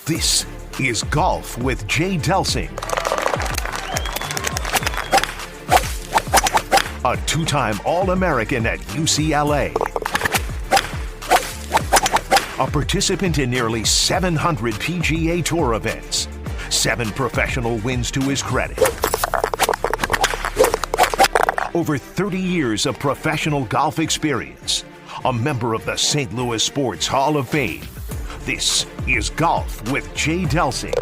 This is Golf with Jay Delsing. A two-time All-American at UCLA. A participant in nearly 700 PGA Tour events. 7 professional wins to his credit. Over 30 years of professional golf experience. A member of the St. Louis Sports Hall of Fame. This is Golf with Jay Delsing.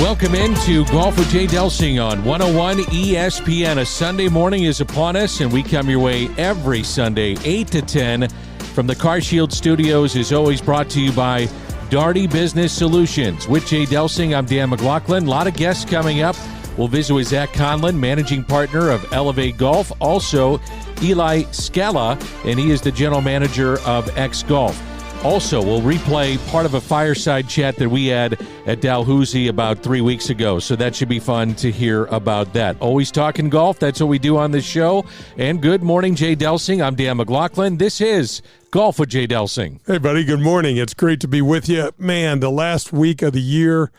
Welcome into Golf with Jay Delsing on 101 ESPN. A Sunday morning is upon us, and we come your way every Sunday, 8 to 10, from the CarShield Studios, is always brought to you by Daugherty Business Solutions. With Jay Delsing, I'm Dan McLaughlin. A lot of guests coming up. We'll visit with Zach Conlon, managing partner of Elv8 Golf. Also, Eli Scala, and he is the general manager of xGolf. Also, we'll replay part of a fireside chat that we had at Dalhousie about 3 weeks ago, so that should be fun to hear about that. Always talking golf, that's what we do on this show. And good morning, Jay Delsing. I'm Dan McLaughlin. This is Golf with Jay Delsing. Hey, buddy, good morning. It's great to be with you. Man, the last week of the year,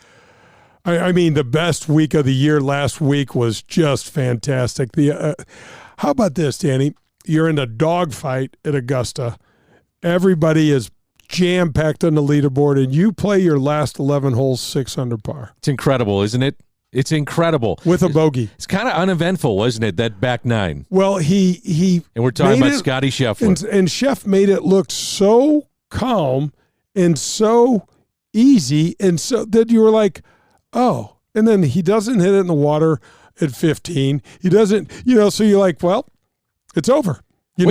the best week of the year last week was just fantastic. How about this, Danny? You're in a dogfight at Augusta. Everybody is jam-packed on the leaderboard, and you play your last 11 holes 6 under par. It's incredible, isn't it? It's incredible. With a bogey. It's kind of uneventful, wasn't it, that back nine? Well, he and we're talking about Scotty Scheffler. And Sheff made it look so calm and so easy, and so that you were like, oh. And then he doesn't hit it in the water at 15. He doesn't, so you're like, well, it's over. He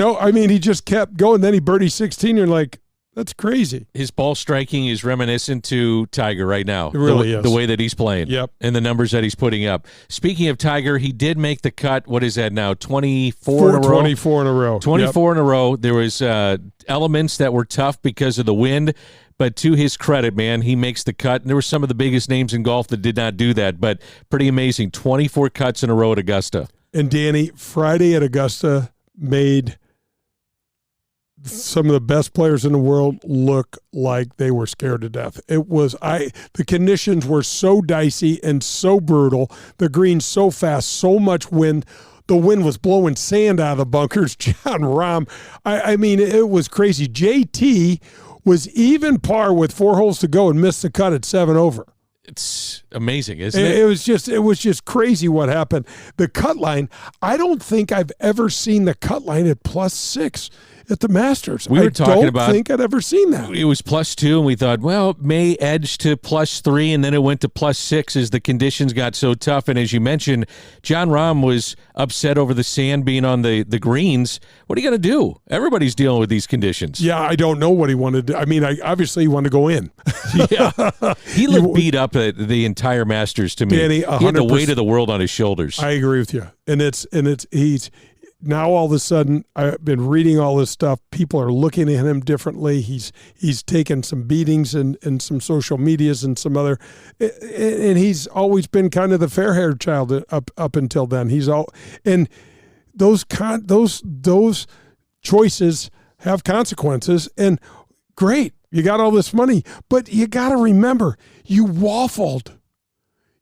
just kept going. Then he birdied 16. You're like, that's crazy. His ball striking is reminiscent to Tiger right now. It really is. The way that he's playing. Yep. And the numbers that he's putting up. Speaking of Tiger, he did make the cut. What is that now? 24 in a row? 24 in a row. 24 in a row. There was elements that were tough because of the wind. But to his credit, man, he makes the cut. And there were some of the biggest names in golf that did not do that. But pretty amazing. 24 cuts in a row at Augusta. And Danny, Friday at Augusta made some of the best players in the world look like they were scared to death. The conditions were so dicey and so brutal. The green so fast, so much wind. The wind was blowing sand out of the bunkers. John Rahm, it was crazy. JT was even par with 4 holes to go and missed the cut at 7 over. It's amazing, isn't it? It was just crazy what happened. The cut line, I don't think I've ever seen the cut line at +6 at the Masters. I don't think I'd ever seen that. It was +2, and we thought, well, it may edge to +3, and then it went to +6 as the conditions got so tough. And as you mentioned, John Rahm was upset over the sand being on the greens. What are you going to do? Everybody's dealing with these conditions. Yeah, I don't know what he wanted to do. Obviously he wanted to go in. Yeah. He looked beat up at the entire Masters to me. Danny, he had the weight of the world on his shoulders. I agree with you. And he's now all of a sudden, I've been reading all this stuff. People are looking at him differently. He's taken some beatings and some social medias and some other, and he's always been kind of the fair-haired child up until then. And those choices have consequences. And great, you got all this money, but you got to remember, you waffled.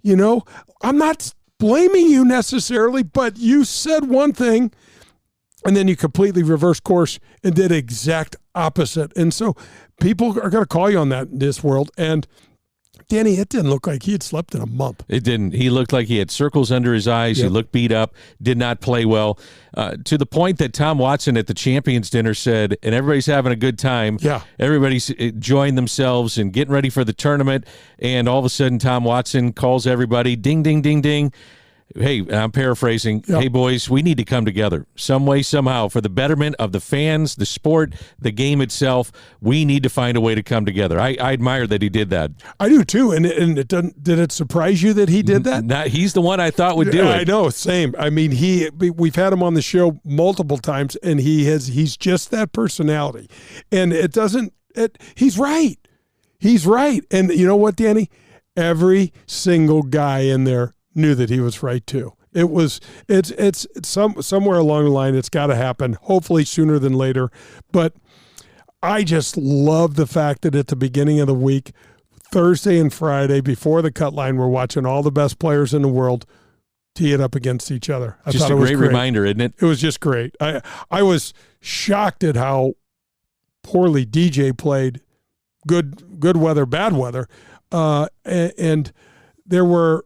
I'm not blaming you necessarily, but you said one thing and then you completely reversed course and did exact opposite. And so people are going to call you on that in this world. And Danny, it didn't look like he had slept in a month. It didn't. He looked like he had circles under his eyes. Yep. He looked beat up, did not play well, to the point that Tom Watson at the Champions Dinner said, and everybody's having a good time. Yeah. Everybody's enjoying themselves and getting ready for the tournament. And all of a sudden, Tom Watson calls everybody, ding, ding, ding, ding. Hey, I'm paraphrasing. Yep. Hey, boys, we need to come together some way, somehow, for the betterment of the fans, the sport, the game itself. We need to find a way to come together. I admire that he did that. I do, too. And it doesn't, did it surprise you that he did that? He's the one I thought would do it. I know, same. I mean, we've had him on the show multiple times, and he's just that personality. And he's right. He's right. And you know what, Danny? every single guy in there knew that he was right too. It's somewhere along the line. It's got to happen. Hopefully sooner than later. But I just love the fact that at the beginning of the week, Thursday and Friday before the cut line, we're watching all the best players in the world tee it up against each other. I just thought a it was great reminder, isn't it? It was just great. I was shocked at how poorly DJ played. Good weather, bad weather, and there were.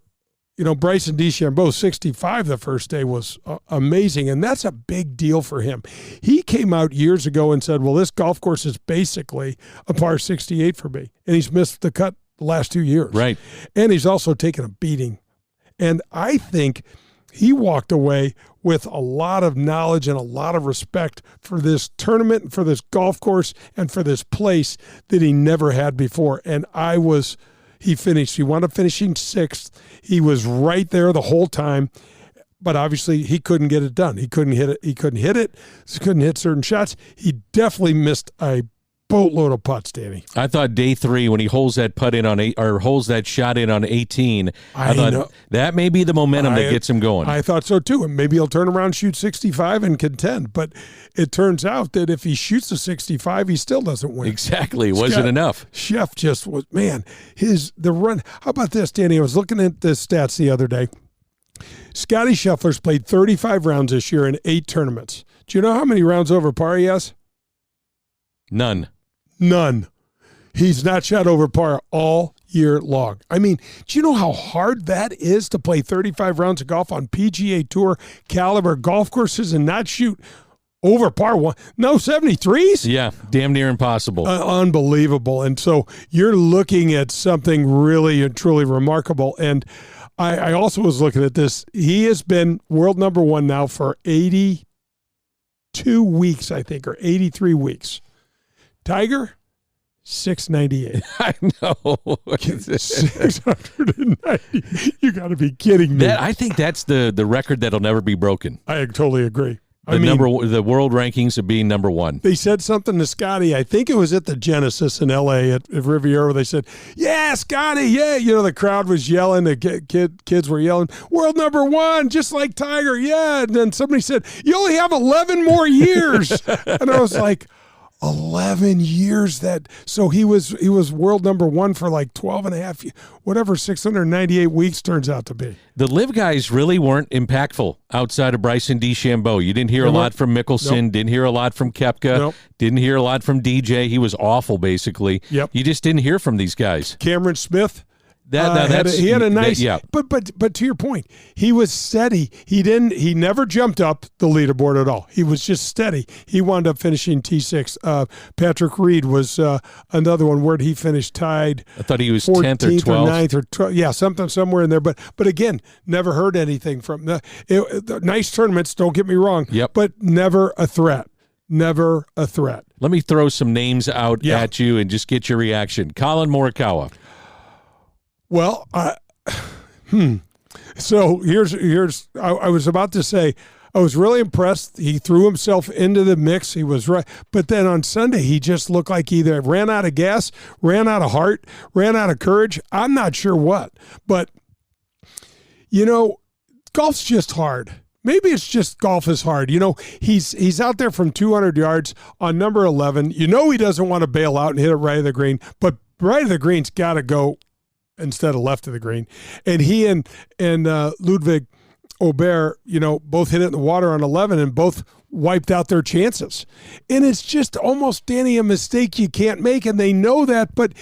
Bryson DeChambeau, 65 the first day was amazing, and that's a big deal for him. He came out years ago and said, well, this golf course is basically a par 68 for me, and he's missed the cut the last 2 years. Right. And he's also taken a beating. And I think he walked away with a lot of knowledge and a lot of respect for this tournament and for this golf course and for this place that he never had before. And he wound up finishing sixth. He was right there the whole time, but obviously he couldn't get it done. He couldn't hit it. He couldn't hit certain shots. He definitely missed a boatload of putts, Danny. I thought day 3 when he holds that putt in holds that shot in on 18. I thought that may be the momentum that gets him going. I thought so too, and maybe he'll turn around, shoot 65, and contend. But it turns out that if he shoots a 65, he still doesn't win. Exactly, it wasn't enough. Chef just was the run. How about this, Danny? I was looking at the stats the other day. Scotty Scheffler's played 35 rounds this year in 8 tournaments. Do you know how many rounds over par he has? None. He's not shot over par all year long. I mean, do you know how hard that is to play 35 rounds of golf on PGA Tour caliber golf courses and not shoot over par one? No 73s? Yeah, damn near impossible. Unbelievable. And so you're looking at something really and truly remarkable. And I also was looking at this. He has been world number 1 now for 82 weeks, I think, or 83 weeks. Tiger, 698. I know. 690. You got to be kidding me. I think that's the record that'll never be broken. I totally agree. The world rankings of being number 1. They said something to Scotty. I think it was at the Genesis in L.A. at Riviera. They said, "Yeah, Scotty, yeah." The crowd was yelling. The kids were yelling, "World number 1, just like Tiger, yeah." And then somebody said, "You only have 11 more years." And I was like, 11 years so he was world number 1 for like 12 and a half, whatever 698 weeks turns out to be. The live guys really weren't impactful outside of Bryson DeChambeau. You didn't hear a lot from Mickelson, Nope. Didn't hear a lot from Koepka, Nope. Didn't hear a lot from DJ. He was awful, basically. Yep. You just didn't hear from these guys. Cameron Smith. He had a nice, yeah. But to your point, he was steady. He never jumped up the leaderboard at all. He was just steady. He wound up finishing T6. Patrick Reed was another one. Where he finished tied? I thought he was 10th or 12th. Or 9th or 12th. Yeah, somewhere in there. But again, never heard anything from nice tournaments. Don't get me wrong. Yep. But never a threat. Never a threat. Let me throw some names out at you and just get your reaction. Colin Morikawa. Well, so here's I was about to say, I was really impressed. He threw himself into the mix. He was right. But then on Sunday, he just looked like he either ran out of gas, ran out of heart, ran out of courage. I'm not sure what. But, golf's just hard. Maybe it's just golf is hard. He's out there from 200 yards on number 11. He doesn't want to bail out and hit it right of the green. But right of the green's got to go instead of left of the green. And he and Ludwig Aubert, both hit it in the water on 11 and both wiped out their chances. And it's just almost, Danny, a mistake you can't make, and they know that, but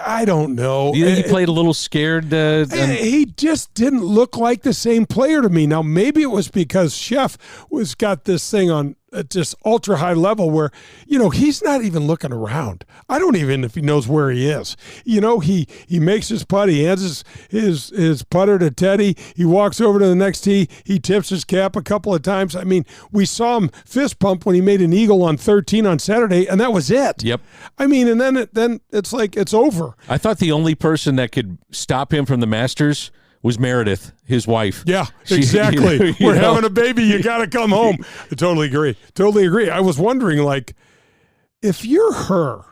I don't know. You think he played a little scared? He just didn't look like the same player to me. Now, maybe it was because Chef was got this thing on just ultra high level where, he's not even looking around. I don't even if he knows where he is. He makes his putt. He hands his putter to Teddy. He walks over to the next tee. He tips his cap a couple of times. I mean, we saw him fist pump when he made an eagle on 13 on Saturday, and that was it. Yep. I mean, and then it's like it's over. I thought the only person that could stop him from the Masters was Meredith, his wife. Yeah, exactly. We're having a baby. You got to come home. I totally agree. I was wondering, if you're her,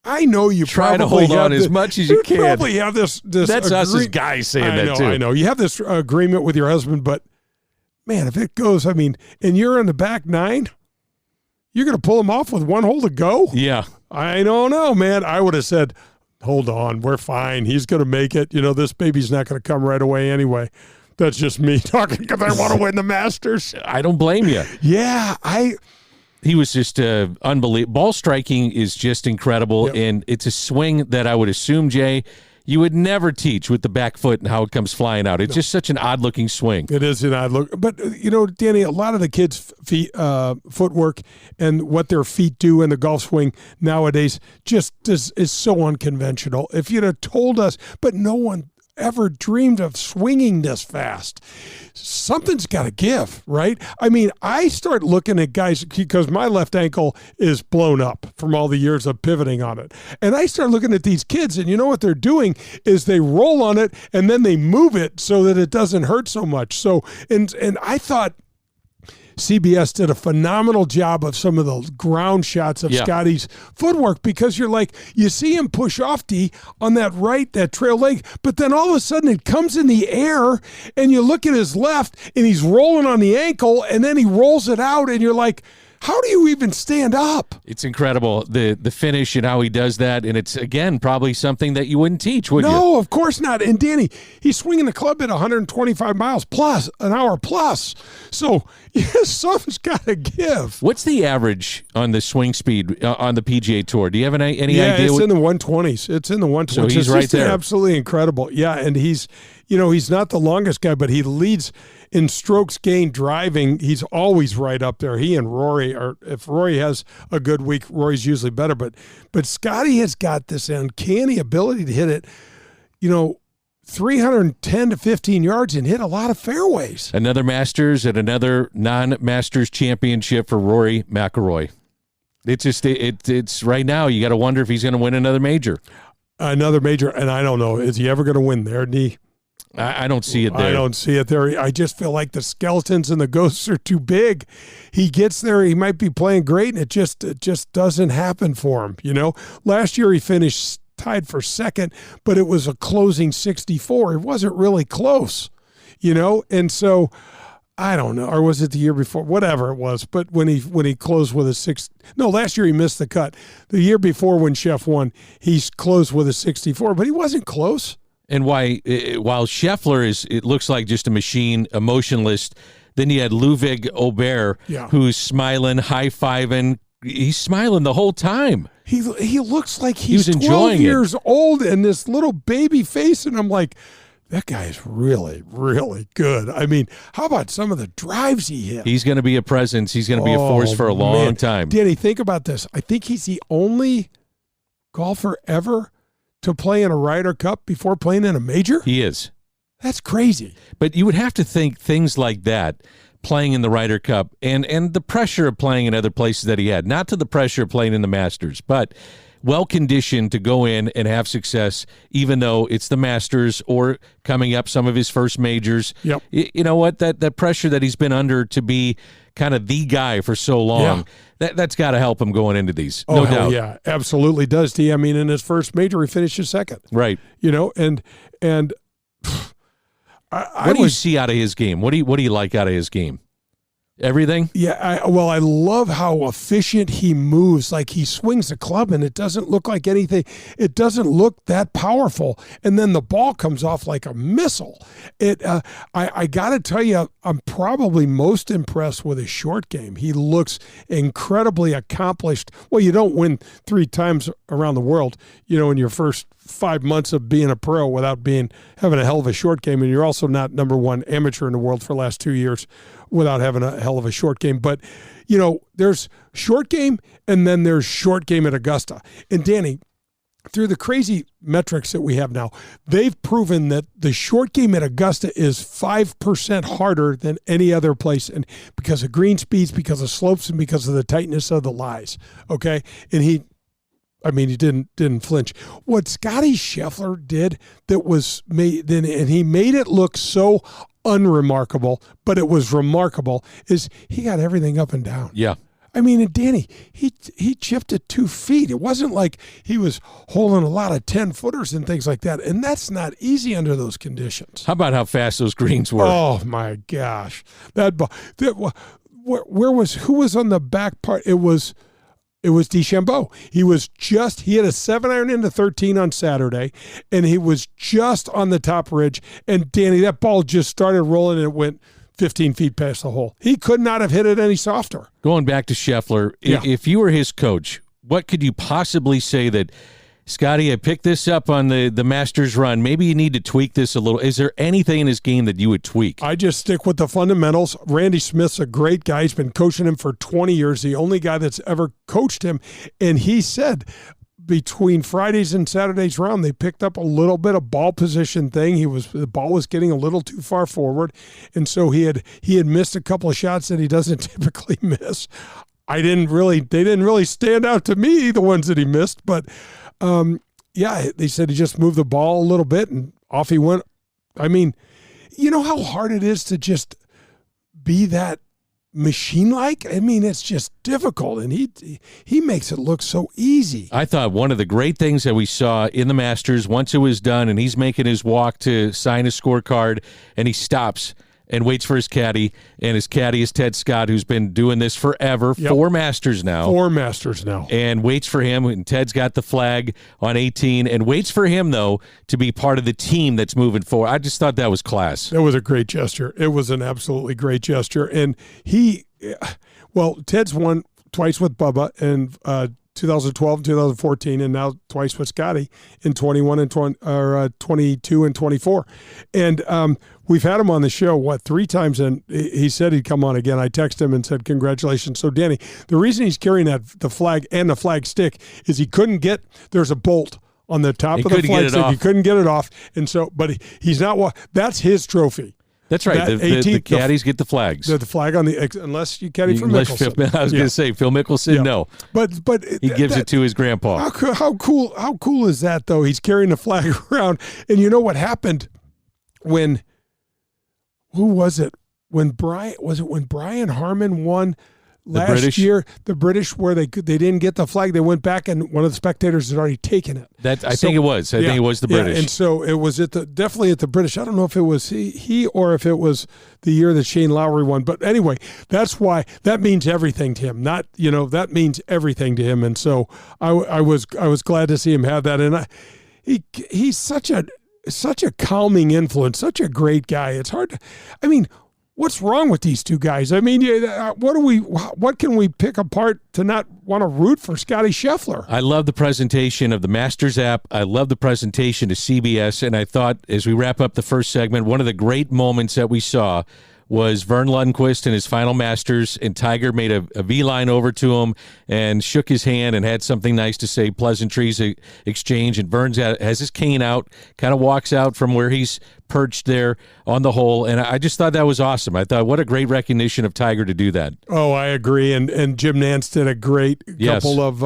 I know you try to probably hold on have as much as you can. Probably have this. That's us as guys saying that too. I know. You have this agreement with your husband, but man, if it goes, I mean, and you're in the back nine, you're going to pull him off with one hole to go? Yeah. I don't know, man. I would have said, hold on, we're fine. He's going to make it. You know, this baby's not going to come right away anyway. That's just me talking because I want to win the Masters. I don't blame you. Yeah, He was just unbelievable. Ball striking is just incredible, Yep. and it's a swing that I would assume, Jay, you would never teach with the back foot and how it comes flying out. It's just such an odd-looking swing. It is an odd look. But, you know, Danny, a lot of the kids' footwork and what their feet do in the golf swing nowadays just is so unconventional. If you'd have told us, but no one ever dreamed of swinging this fast. Something's got to give, right? I mean, I start looking at guys because my left ankle is blown up from all the years of pivoting on it. And I start looking at these kids, and you know what they're doing is they roll on it and then they move it so that it doesn't hurt so much. So, and I thought CBS did a phenomenal job of some of the ground shots of Scotty's footwork, because you're like, you see him push off D on that trail leg, but then all of a sudden it comes in the air and you look at his left and he's rolling on the ankle and then he rolls it out and you're like, how do you even stand up? It's incredible, the finish and how he does that, and it's, again, probably something that you wouldn't teach, would you? No, of course not. And Danny, he's swinging the club at 125 miles plus, an hour plus. So, something's got to give. What's the average on the swing speed on the PGA Tour? Do you have any idea? Yeah, it's in the 120s. It's in the 120s. So he's right there. Absolutely incredible. Yeah, and he's not the longest guy, but he leads in strokes gained driving. He's always right up there. He and Rory are, if Rory has a good week, Rory's usually better. But Scotty has got this uncanny ability to hit it, 310 to 15 yards and hit a lot of fairways. Another Masters and another non-Masters championship for Rory McIlroy. It's just it's right now. You got to wonder if he's going to win another major. Another major, and I don't know. Is he ever going to win there? I don't see it there. I don't see it there. I just feel like the skeletons and the ghosts are too big. He gets there, he might be playing great, and it just doesn't happen for him. Last year he finished tied for second, but it was a closing 64. It wasn't really close, and so I don't know, or was it the year before? Whatever it was, but when he closed with a last year he missed the cut. The year before when Chef won, he closed with a 64, but he wasn't close. And while Scheffler it looks like just a machine, emotionless, then you had Ludwig Aubert, who's smiling, high-fiving. He's smiling the whole time. He looks like he's enjoying 12 years old and this little baby face, and I'm like, that guy's really, really good. I mean, how about some of the drives he hit? He's going to be a presence. He's going to be a force for a long time. Danny, think about this. I think he's the only golfer ever to play in a Ryder Cup before playing in a major? He is. That's crazy. But you would have to think things like that, playing in the Ryder Cup and the pressure of playing in other places that he had, not to the pressure of playing in the Masters, but well-conditioned to go in and have success, even though it's the Masters or coming up some of his first majors. Yep. You know what? That pressure that he's been under to be kind of the guy for so long, that's got to help him going into these. No doubt. Yeah, absolutely does, T. I mean, in his first major, he finished second. Right. And what do you see out of his game? What do you like out of his game? Everything? Yeah, I love how efficient he moves. Like, he swings the club and it doesn't look like anything. It doesn't look that powerful. And then the ball comes off like a missile. I got to tell you, I'm probably most impressed with his short game. He looks incredibly accomplished. Well, you don't win 3 times around the world, in your first 5 months of being a pro without having a hell of a short game. And you're also not number 1 amateur in the world for the last 2 years without having a hell of a short game. But, there's short game and then there's short game at Augusta. And Danny, through the crazy metrics that we have now, they've proven that the short game at Augusta is 5% harder than any other place, and because of green speeds, because of slopes, and because of the tightness of the lies. Okay. And he didn't flinch. What Scotty Scheffler did that was made, and he made it look so unremarkable, but it was remarkable, is he got everything up and down. Yeah. I mean, and Danny, he chipped it 2 feet. It wasn't like he was holding a lot of 10-footers and things like that. And that's not easy under those conditions. How about how fast those greens were? Oh my gosh, that ball. Who was on the back part? It was DeChambeau. He had a 7-iron into 13 on Saturday, and he was just on the top ridge. And Danny, that ball just started rolling, and it went 15 feet past the hole. He could not have hit it any softer. Going back to Scheffler, if you were his coach, what could you possibly say that, Scotty, I picked this up on the Masters run. Maybe you need to tweak this a little. Is there anything in his game that you would tweak? I just stick with the fundamentals. Randy Smith's a great guy. He's been coaching him for 20 years, the only guy that's ever coached him. And he said between Fridays and Saturdays round, they picked up a little bit of ball position thing. The ball was getting a little too far forward. And so he had missed a couple of shots that he doesn't typically miss. They didn't really stand out to me, the ones that he missed, but they said he just moved the ball a little bit and off he went. I mean, you know how hard it is to just be that machine-like? I mean, it's just difficult, and he makes it look so easy. I thought one of the great things that we saw in the Masters, once it was done and he's making his walk to sign his scorecard, and he stops and waits for his caddy, and his caddy is Ted Scott, who's been doing this forever, 4 Masters now. 4 Masters now. And waits for him, and Ted's got the flag on 18, and waits for him, though, to be part of the team that's moving forward. I just thought that was class. It was a great gesture. It was an absolutely great gesture. And Ted's won twice with Bubba, and 2012 and 2014, and now twice with Scotty in 21 and 22 and 24. And we've had him on the show, 3 times, and he said he'd come on again. I texted him and said, congratulations. So, Danny, the reason he's carrying the flag and the flag stick is there's a bolt on the top of the flag stick. He couldn't get it off. And so, but he's not, that's his trophy. That's right. The caddies get the flags. The flag on unless you caddy for Mickelson. I was going to say Phil Mickelson. Yeah. No, but he gives it to his grandpa. How cool is that though? He's carrying the flag around, and you know what happened when? Who was it? When Brian Harmon won last year? The British, where they didn't get the flag, they went back and one of the spectators had already taken it. I think it was the British. And so it was definitely at the British. I don't know if it was he or if it was the year that Shane Lowry won. But anyway, that's why that means everything to him. That means everything to him. And so I was glad to see him have that. And he's such a calming influence, such a great guy. It's hard to, what's wrong with these two guys? I mean, what can we pick apart to not want to root for Scotty Scheffler? I love the presentation of the Masters app. I love the presentation to CBS. And I thought, as we wrap up the first segment, one of the great moments that we saw was Vern Lundquist in his final Masters, and Tiger made a V-line over to him and shook his hand and had something nice to say, pleasantries exchange, and Vern has his cane out, kind of walks out from where he's perched there on the hole, and I just thought that was awesome. I thought, what a great recognition of Tiger to do that. Oh, I agree, and Jim Nantz did a great couple of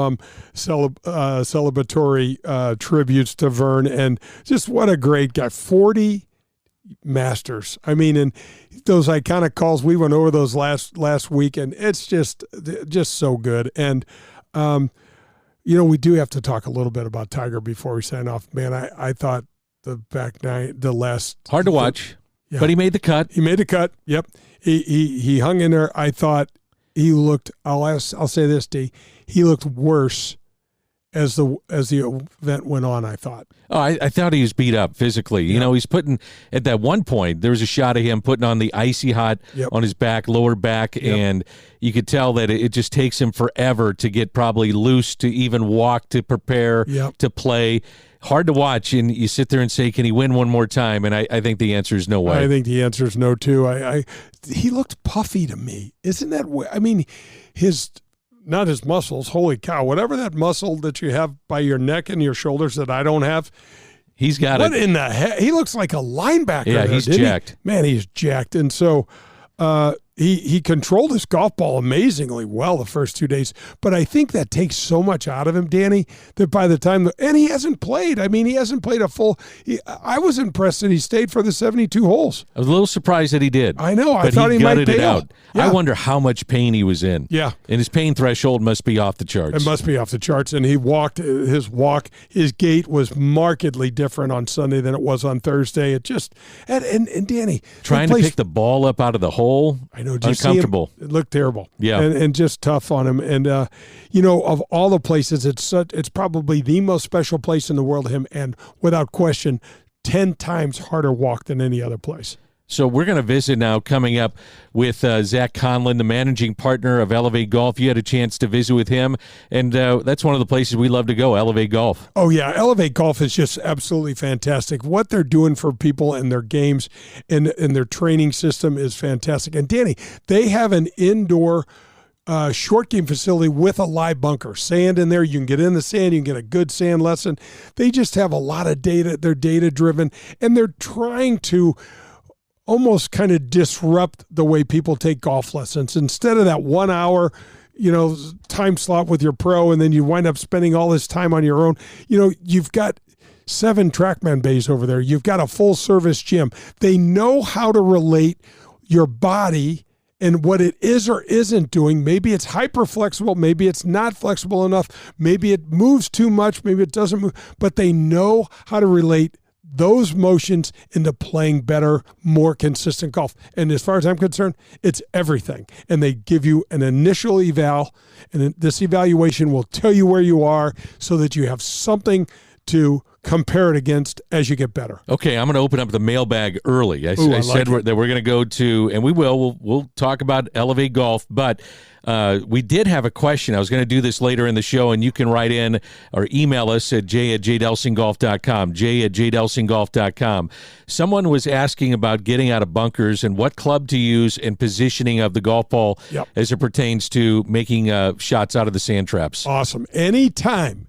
celebratory tributes to Vern, and just what a great guy. 40 Masters. And those iconic calls, we went over those last week, and it's just so good. And we do have to talk a little bit about Tiger before we sign off. Man, I thought the back nine, the last hard to watch, but he made the cut. He made the cut. Yep. He hung in there. I thought he looked. I'll say this, D. He looked worse as the event went on, I thought. Oh, I thought he was beat up physically. Yeah. He's putting, at that one point, there was a shot of him putting on the icy hot on his back, lower back, and you could tell that it just takes him forever to get probably loose, to even walk, to prepare, to play. Hard to watch, and you sit there and say, can he win one more time? And I think the answer is no way. I think the answer is no, too. He looked puffy to me. Isn't that way? Not his muscles, holy cow, whatever that muscle that you have by your neck and your shoulders that I don't have, he's got it. What in the heck? He looks like a linebacker. Yeah, he's jacked. Man, he's jacked. And so He controlled his golf ball amazingly well the first 2 days, but I think that takes so much out of him, Danny, that by the time and he hasn't played. I mean, he hasn't played a full. I was impressed that he stayed for the 72 holes. I was a little surprised that he did. I know. I thought he might gutted it bail. out. Yeah. I wonder how much pain he was in. Yeah, and his pain threshold must be off the charts. It must be off the charts. And he walked his gait was markedly different on Sunday than it was on Thursday. It just and Danny trying to pick the ball up out of the hole. I know. Uncomfortable. It looked terrible. Yeah. And just tough on him. And, of all the places, it's probably the most special place in the world to him. And without question, 10 times harder walk than any other place. So we're going to visit now coming up with Zach Conlon, the managing partner of Elv8 Golf. You had a chance to visit with him, and that's one of the places we love to go, Elv8 Golf. Oh, yeah. Elv8 Golf is just absolutely fantastic. What they're doing for people and their games and their training system is fantastic. And, Danny, they have an indoor short game facility with a live bunker. Sand in there. You can get in the sand. You can get a good sand lesson. They just have a lot of data. They're data-driven, and they're trying to almost kind of disrupt the way people take golf lessons. Instead of that 1 hour, time slot with your pro, and then you wind up spending all this time on your own. You've got 7 TrackMan bays over there. You've got a full service gym. They know how to relate your body and what it is or isn't doing. Maybe it's hyper flexible. Maybe it's not flexible enough. Maybe it moves too much. Maybe it doesn't move. But they know how to relate those motions into playing better, more consistent golf. And as far as I'm concerned, it's everything. And they give you an initial eval, and this evaluation will tell you where you are so that you have something to compare it against as you get better. Okay, I'm going to open up the mailbag early. I said that we're going to go to, and we will. We'll talk about Elv8 Golf, but we did have a question. I was going to do this later in the show, and you can write in or email us at jay@jdelsinggolf.com, jay@jdelsinggolf.com. Someone was asking about getting out of bunkers and what club to use and positioning of the golf ball as it pertains to making shots out of the sand traps. Awesome. Anytime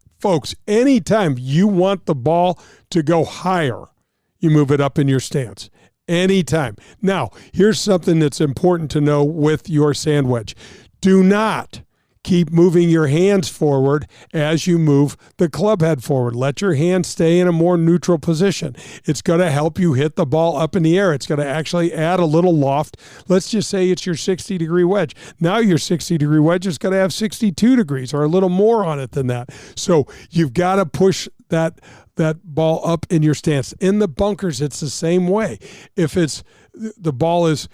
you want the ball to go higher, you move it up in your stance. Anytime. Now, here's something that's important to know with your sand wedge. Do not keep moving your hands forward as you move the club head forward. Let your hands stay in a more neutral position. It's going to help you hit the ball up in the air. It's going to actually add a little loft. Let's just say it's your 60-degree wedge. Now your 60-degree wedge is going to have 62 degrees or a little more on it than that. So you've got to push that ball up in your stance. In the bunkers, it's the same way. If the ball is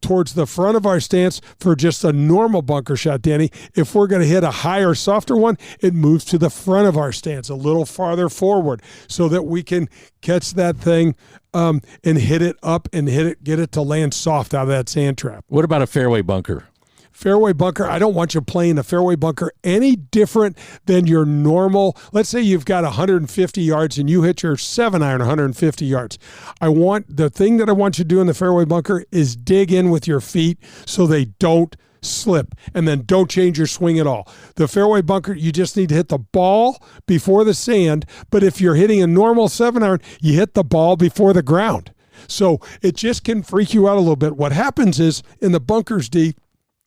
towards the front of our stance for just a normal bunker shot, Danny, if we're going to hit a higher, softer one, it moves to the front of our stance a little farther forward so that we can catch that thing and hit it up and get it to land soft out of that sand trap. What about a fairway bunker? Fairway bunker, I don't want you playing a fairway bunker any different than your normal. Let's say you've got 150 yards and you hit your 7-iron 150 yards. The thing that I want you to do in the fairway bunker is dig in with your feet so they don't slip, and then don't change your swing at all. The fairway bunker, you just need to hit the ball before the sand, but if you're hitting a normal 7-iron, you hit the ball before the ground. So it just can freak you out a little bit. What happens is in the bunkers,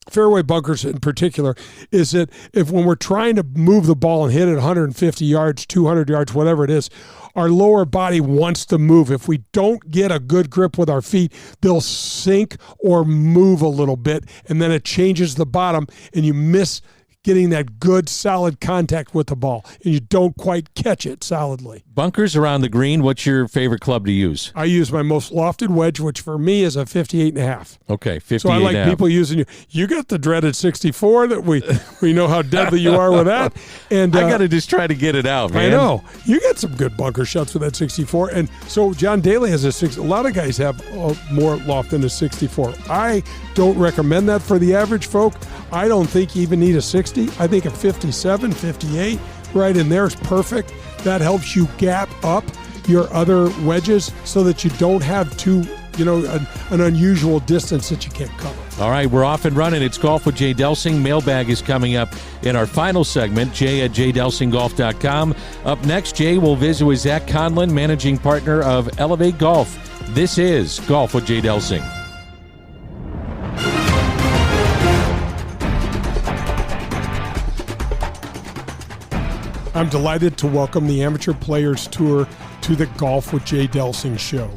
fairway bunkers in particular, is that when we're trying to move the ball and hit it 150 yards, 200 yards, whatever it is, our lower body wants to move. If we don't get a good grip with our feet, they'll sink or move a little bit, and then it changes the bottom, and you miss getting that good, solid contact with the ball, and you don't quite catch it solidly. Bunkers around the green, what's your favorite club to use? I use my most lofted wedge, which for me is a 58.5. Okay, 58.5. So I like people using you got the dreaded 64 that we know how deadly you are with that. And I got to just try to get it out, man. I know. You got some good bunker shots with that 64. And so John Daly has a 60. A lot of guys have more loft than a 64. I don't recommend that for the average folk. I don't think you even need a 60. I think a 57, 58, right in there is perfect. That helps you gap up your other wedges so that you don't have an unusual distance that you can't cover. All right, we're off and running. It's Golf with Jay Delsing. Mailbag is coming up in our final segment, jay@jdelsinggolf.com. Up next, Jay will visit with Zach Conlon, managing partner of Elv8 Golf. This is Golf with Jay Delsing. I'm delighted to welcome the Amateur Players Tour to the Golf with Jay Delsing show.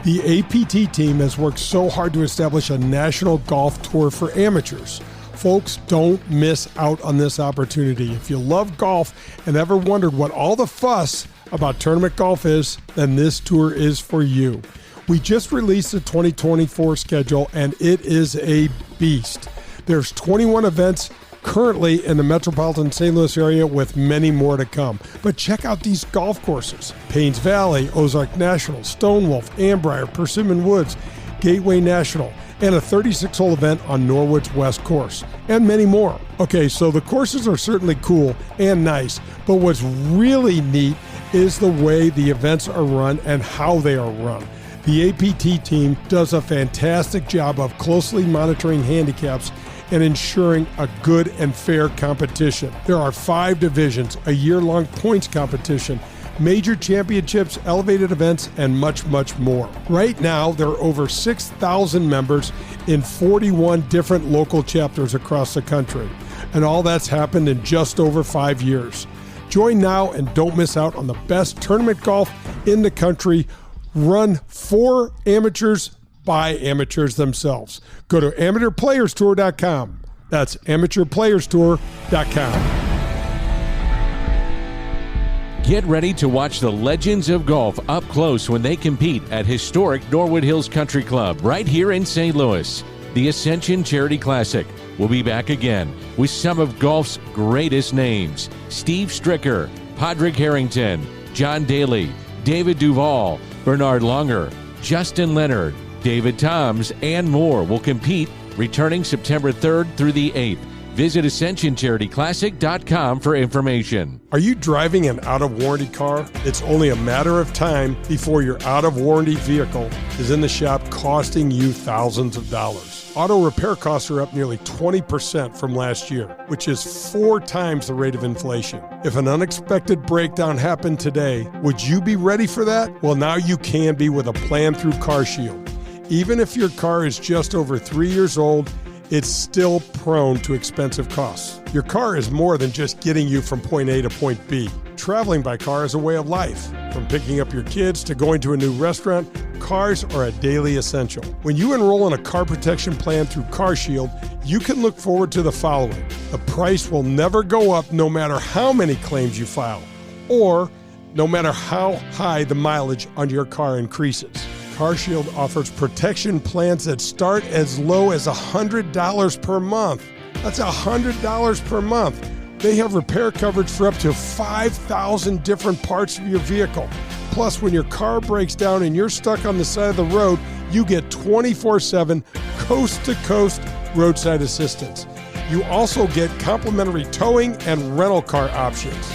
The APT team has worked so hard to establish a national golf tour for amateurs. Folks, don't miss out on this opportunity. If you love golf and ever wondered what all the fuss about tournament golf is, then this tour is for you. We just released the 2024 schedule, and it is a beast. There's 21 events currently in the metropolitan St. Louis area, with many more to come. But check out these golf courses: Paynes Valley, Ozark National, Stonewolf, Ambrier, Persimmon Woods, Gateway National, and a 36-hole event on Norwood's West Course, and many more. Okay, so the courses are certainly cool and nice, but what's really neat is the way the events are run and how they are run. The APT team does a fantastic job of closely monitoring handicaps and ensuring a good and fair competition. There are 5 divisions, a year-long points competition, major championships, elevated events, and much, much more. Right now, there are over 6,000 members in 41 different local chapters across the country, and all that's happened in just over 5 years. Join now and don't miss out on the best tournament golf in the country, run for amateurs by amateurs themselves. Go to amateurplayerstour.com. That's amateurplayerstour.com. Get ready to watch the legends of golf up close when they compete at historic Norwood Hills Country Club right here in St. Louis. The Ascension Charity Classic will be back again with some of golf's greatest names: Steve Stricker, Padraig Harrington, John Daly, David Duval, Bernard Longer, Justin Leonard, David Toms, and more will compete, returning September 3rd through the 8th. Visit AscensionCharityClassic.com for information. Are you driving an out-of-warranty car? It's only a matter of time before your out-of-warranty vehicle is in the shop costing you thousands of dollars. Auto repair costs are up nearly 20% from last year, which is 4 times the rate of inflation. If an unexpected breakdown happened today, would you be ready for that? Well, now you can be with a plan through CarShield. Even if your car is just over 3 years old, it's still prone to expensive costs. Your car is more than just getting you from point A to point B. Traveling by car is a way of life. From picking up your kids to going to a new restaurant, cars are a daily essential. When you enroll in a car protection plan through CarShield, you can look forward to the following: the price will never go up no matter how many claims you file, or no matter how high the mileage on your car increases. CarShield offers protection plans that start as low as $100 per month. That's $100 per month. They have repair coverage for up to 5,000 different parts of your vehicle. Plus, when your car breaks down and you're stuck on the side of the road, you get 24/7 coast-to-coast roadside assistance. You also get complimentary towing and rental car options.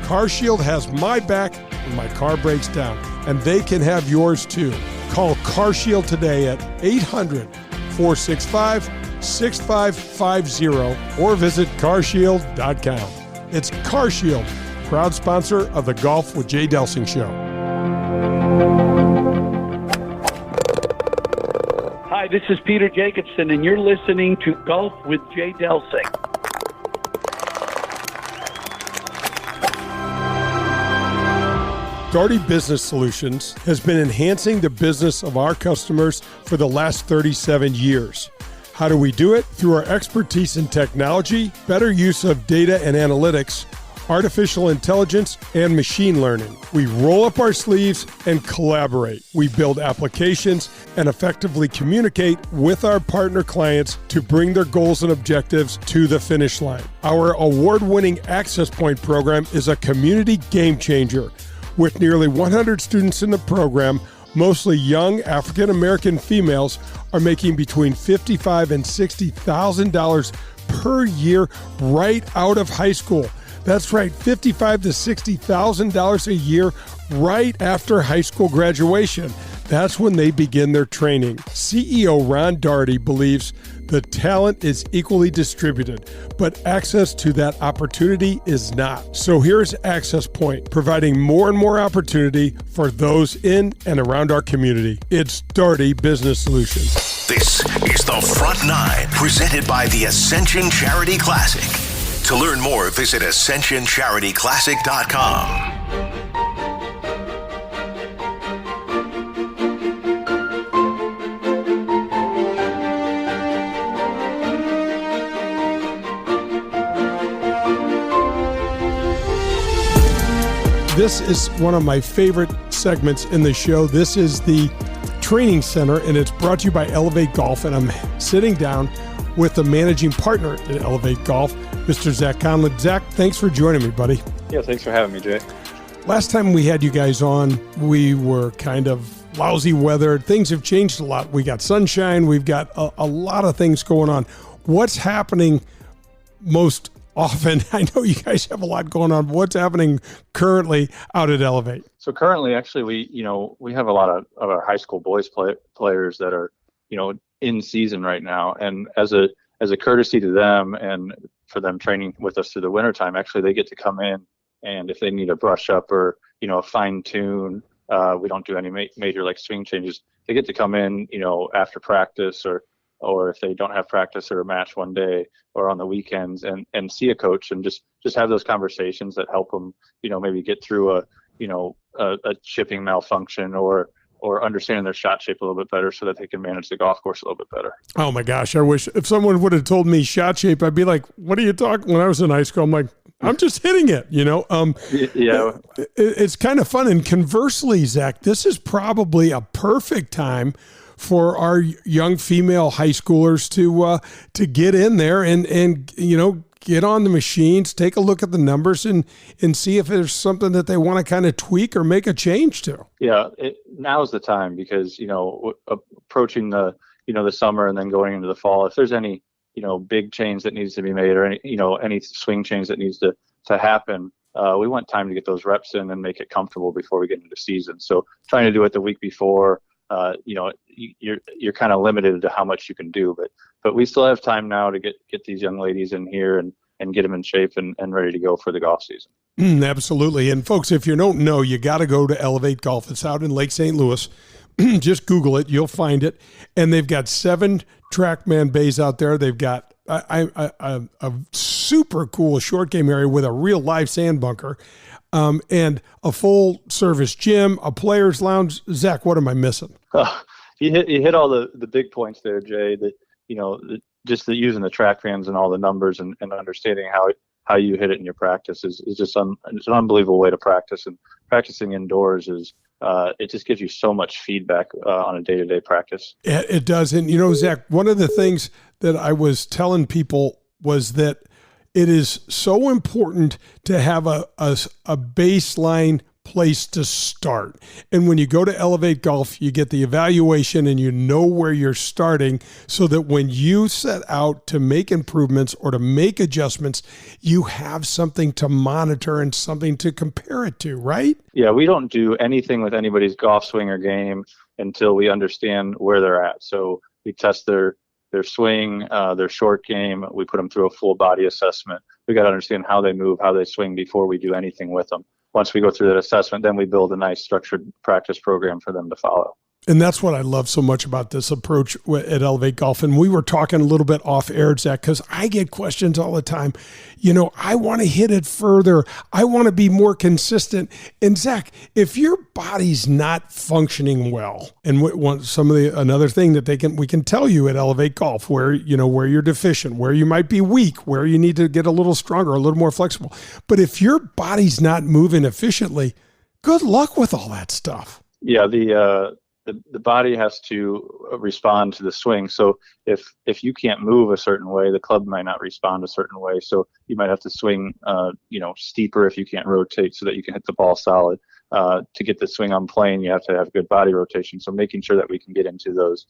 CarShield has my back when my car breaks down, and they can have yours too. Call CarShield today at 800-465-6550 or visit carshield.com. It's CarShield, proud sponsor of the Golf with Jay Delsing show. Hi, this is Peter Jacobson, and you're listening to Golf with Jay Delsing. Daugherty Business Solutions has been enhancing the business of our customers for the last 37 years. How do we do it? Through our expertise in technology, better use of data and analytics, artificial intelligence, and machine learning. We roll up our sleeves and collaborate. We build applications and effectively communicate with our partner clients to bring their goals and objectives to the finish line. Our award-winning Access Point program is a community game changer. With nearly 100 students in the program, mostly young African-American females are making between $55,000 and $60,000 per year right out of high school. That's right, $55,000 to $60,000 a year right after high school graduation. That's when they begin their training. CEO Ron Daugherty believes the talent is equally distributed, but access to that opportunity is not. So here's Access Point, providing more and more opportunity for those in and around our community. It's Daugherty Business Solutions. This is The Front Nine, presented by the Ascension Charity Classic. To learn more, visit AscensionCharityClassic.com. This is one of my favorite segments in the show. This is the Training Center, and it's brought to you by Elv8 Golf, and I'm sitting down with the managing partner at Elv8 Golf, Mr. Zach Conlon. Zach, thanks for joining me, buddy. Yeah, thanks for having me, Jay. Last time we had you guys on, we were kind of lousy weather. Things have changed a lot. We got sunshine. We've got a lot of things going on. What's happening most often? I know you guys have a lot going on. What's happening currently out at Elv8? So currently, actually, we have a lot of our high school boys players that are, in season right now. And as a courtesy to them and for them training with us through the wintertime, actually, they get to come in, and if they need a brush up or, a fine tune, we don't do any major like swing changes. They get to come in, after practice or if they don't have practice or a match one day or on the weekends and see a coach and just have those conversations that help them, maybe get through a chipping malfunction or understanding their shot shape a little bit better so that they can manage the golf course a little bit better. Oh my gosh. I wish if someone would have told me shot shape, I'd be like, what are you talking? When I was in high school, I'm like, I'm just hitting it, Yeah. It's kind of fun. And conversely, Zach, this is probably a perfect time for our young female high schoolers to get in there and get on the machines, take a look at the numbers and see if there's something that they want to kind of tweak or make a change to. Yeah, now is the time because, approaching the summer and then going into the fall, if there's any, big change that needs to be made or any swing change that needs to happen, we want time to get those reps in and make it comfortable before we get into season. So trying to do it the week before, you're kind of limited to how much you can do, but we still have time now to get these young ladies in here and get them in shape and ready to go for the golf season. Absolutely. And folks, if you don't know, you got to go to Elv8 Golf. It's out in Lake St. Louis. Just Google it. You'll find it. And they've got 7 TrackMan bays out there. They've got a super cool short game area with a real live sand bunker. And a full service gym, a player's lounge. Zach, what am I missing? You hit all the big points there, Jay. That just using the track fans and all the numbers and understanding how you hit it in your practice is just it's an unbelievable way to practice. And practicing indoors is it just gives you so much feedback on a day-to-day practice. It does, and Zach, one of the things that I was telling people was that it is so important to have a baseline place to start. And when you go to Elv8 Golf, you get the evaluation and you know where you're starting so that when you set out to make improvements or to make adjustments, you have something to monitor and something to compare it to, right? Yeah, we don't do anything with anybody's golf swing or game until we understand where they're at. So we test their swing, their short game. We put them through a full body assessment. We got to understand how they move, how they swing before we do anything with them. Once we go through that assessment, then we build a nice structured practice program for them to follow. And that's what I love so much about this approach at Elv8 Golf. And we were talking a little bit off air, Zach, because I get questions all the time. I want to hit it further. I want to be more consistent. And Zach, if your body's not functioning well, and another thing that we can tell you at Elv8 Golf, where you're deficient, where you might be weak, where you need to get a little stronger, a little more flexible. But if your body's not moving efficiently, good luck with all that stuff. Yeah, the body has to respond to the swing. So if you can't move a certain way, the club might not respond a certain way. So you might have to swing, steeper if you can't rotate so that you can hit the ball solid. To get the swing on plane, you have to have good body rotation. So making sure that we can get into those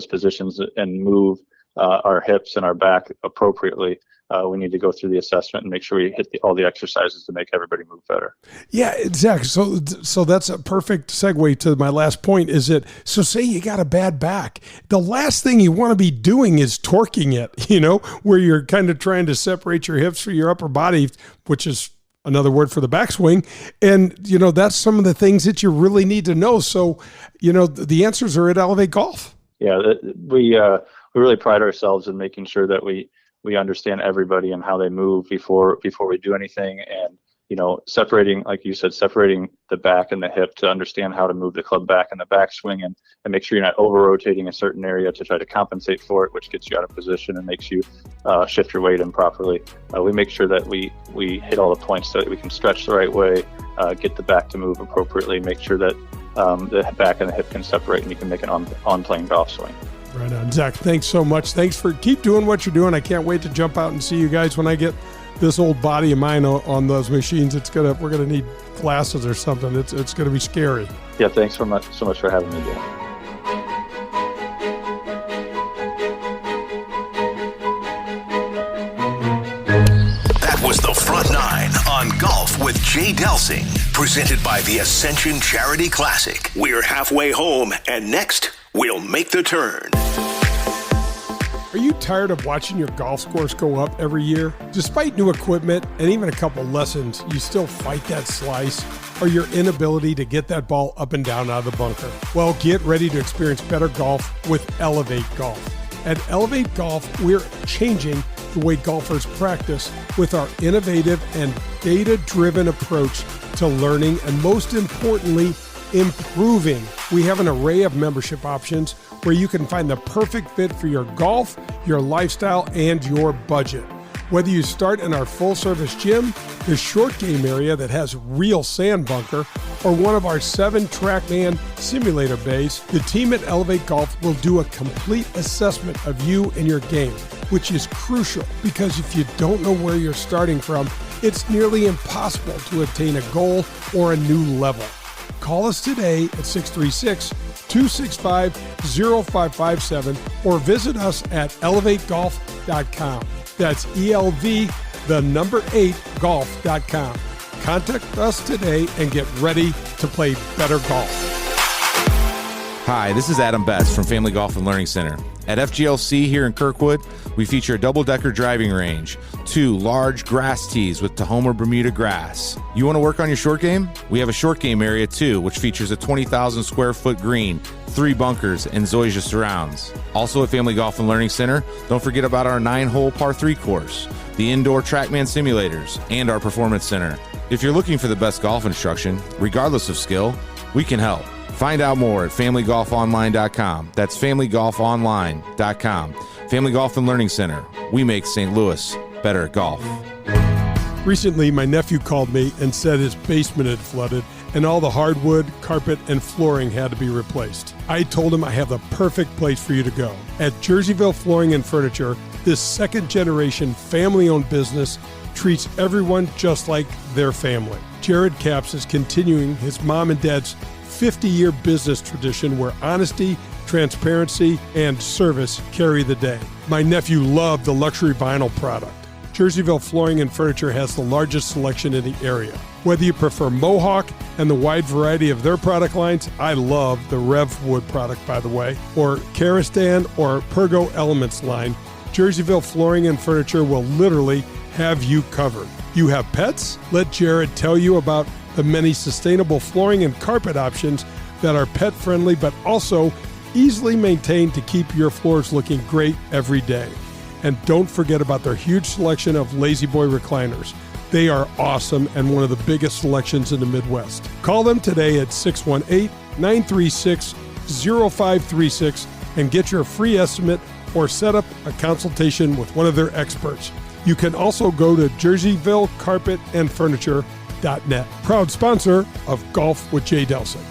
positions and move our hips and our back appropriately. We need to go through the assessment and make sure we hit all the exercises to make everybody move better. Yeah, exactly. So that's a perfect segue to my last point so say you got a bad back. The last thing you want to be doing is torquing it, where you're kind of trying to separate your hips from your upper body, which is another word for the backswing. And, that's some of the things that you really need to know. So, the answers are at Elv8 Golf. Yeah, we really pride ourselves in making sure that we we understand everybody and how they move before we do anything. And, separating, like you said, separating the back and the hip to understand how to move the club back and the backswing, and make sure you're not over rotating a certain area to try to compensate for it, which gets you out of position and makes you shift your weight improperly. We make sure that we hit all the points so that we can stretch the right way, get the back to move appropriately, make sure that the back and the hip can separate and you can make an on-plane golf swing. Right on. Zach, thanks so much. Thanks for keep doing what you're doing. I can't wait to jump out and see you guys when I get this old body of mine on those machines. We're gonna need glasses or something. It's gonna be scary. Yeah, thanks so much for having me, Dan. That was the Front Nine on Golf with Jay Delsing, presented by the Ascension Charity Classic. We're halfway home, and next we'll make the turn. Are you tired of watching your golf scores go up every year? Despite new equipment and even a couple lessons, you still fight that slice or your inability to get that ball up and down out of the bunker? Well, get ready to experience better golf with Elv8 Golf. At Elv8 Golf, we're changing the way golfers practice with our innovative and data-driven approach to learning and, most importantly, improving. We have an array of membership options where you can find the perfect fit for your golf, your lifestyle, and your budget. Whether you start in our full-service gym, the short game area that has real sand bunker, or one of our 7 TrackMan simulator bays, the team at Elv8 Golf will do a complete assessment of you and your game, which is crucial because if you don't know where you're starting from, it's nearly impossible to attain a goal or a new level. Call us today at 636-265-0557 or visit us at elv8golf.com. That's ELV, the number 8, golf.com. Contact us today and get ready to play better golf. Hi, this is Adam Best from Family Golf and Learning Center. At FGLC here in Kirkwood, we feature a double-decker driving range, 2 large grass tees with Tahoma Bermuda grass. You want to work on your short game? We have a short game area too, which features a 20,000 square foot green, 3 bunkers, and Zoysia surrounds. Also at Family Golf and Learning Center, don't forget about our 9-hole par 3 course, the indoor TrackMan simulators, and our performance center. If you're looking for the best golf instruction, regardless of skill, we can help. Find out more at FamilyGolfOnline.com. That's FamilyGolfOnline.com. Family Golf and Learning Center. We make St. Louis better at golf. Recently, my nephew called me and said his basement had flooded and all the hardwood, carpet, and flooring had to be replaced. I told him I have the perfect place for you to go. At Jerseyville Flooring and Furniture, this second-generation family-owned business treats everyone just like their family. Jared Capps is continuing his mom and dad's 50-year business tradition where honesty, transparency, and service carry the day. My nephew loved the luxury vinyl product. Jerseyville Flooring and Furniture has the largest selection in the area. Whether you prefer Mohawk and the wide variety of their product lines, I love the Rev Wood product, by the way, or Karastan or Pergo Elements line, Jerseyville Flooring and Furniture will literally have you covered. You have pets? Let Jared tell you about the many sustainable flooring and carpet options that are pet-friendly but also easily maintained to keep your floors looking great every day. And don't forget about their huge selection of Lazy Boy recliners. They are awesome and one of the biggest selections in the Midwest. Call them today at 618-936-0536 and get your free estimate or set up a consultation with one of their experts. You can also go to JerseyvilleCarpetAndFurniture.net. Proud sponsor of Golf with Jay Delsing.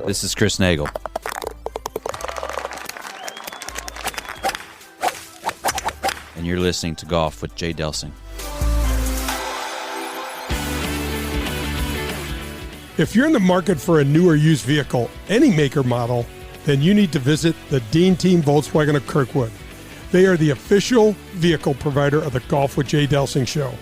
This is Chris Nagel. And you're listening to Golf with Jay Delsing. If you're in the market for a new or used vehicle, any make or model, then you need to visit the Dean Team Volkswagen of Kirkwood. They are the official vehicle provider of the Golf with Jay Delsing show.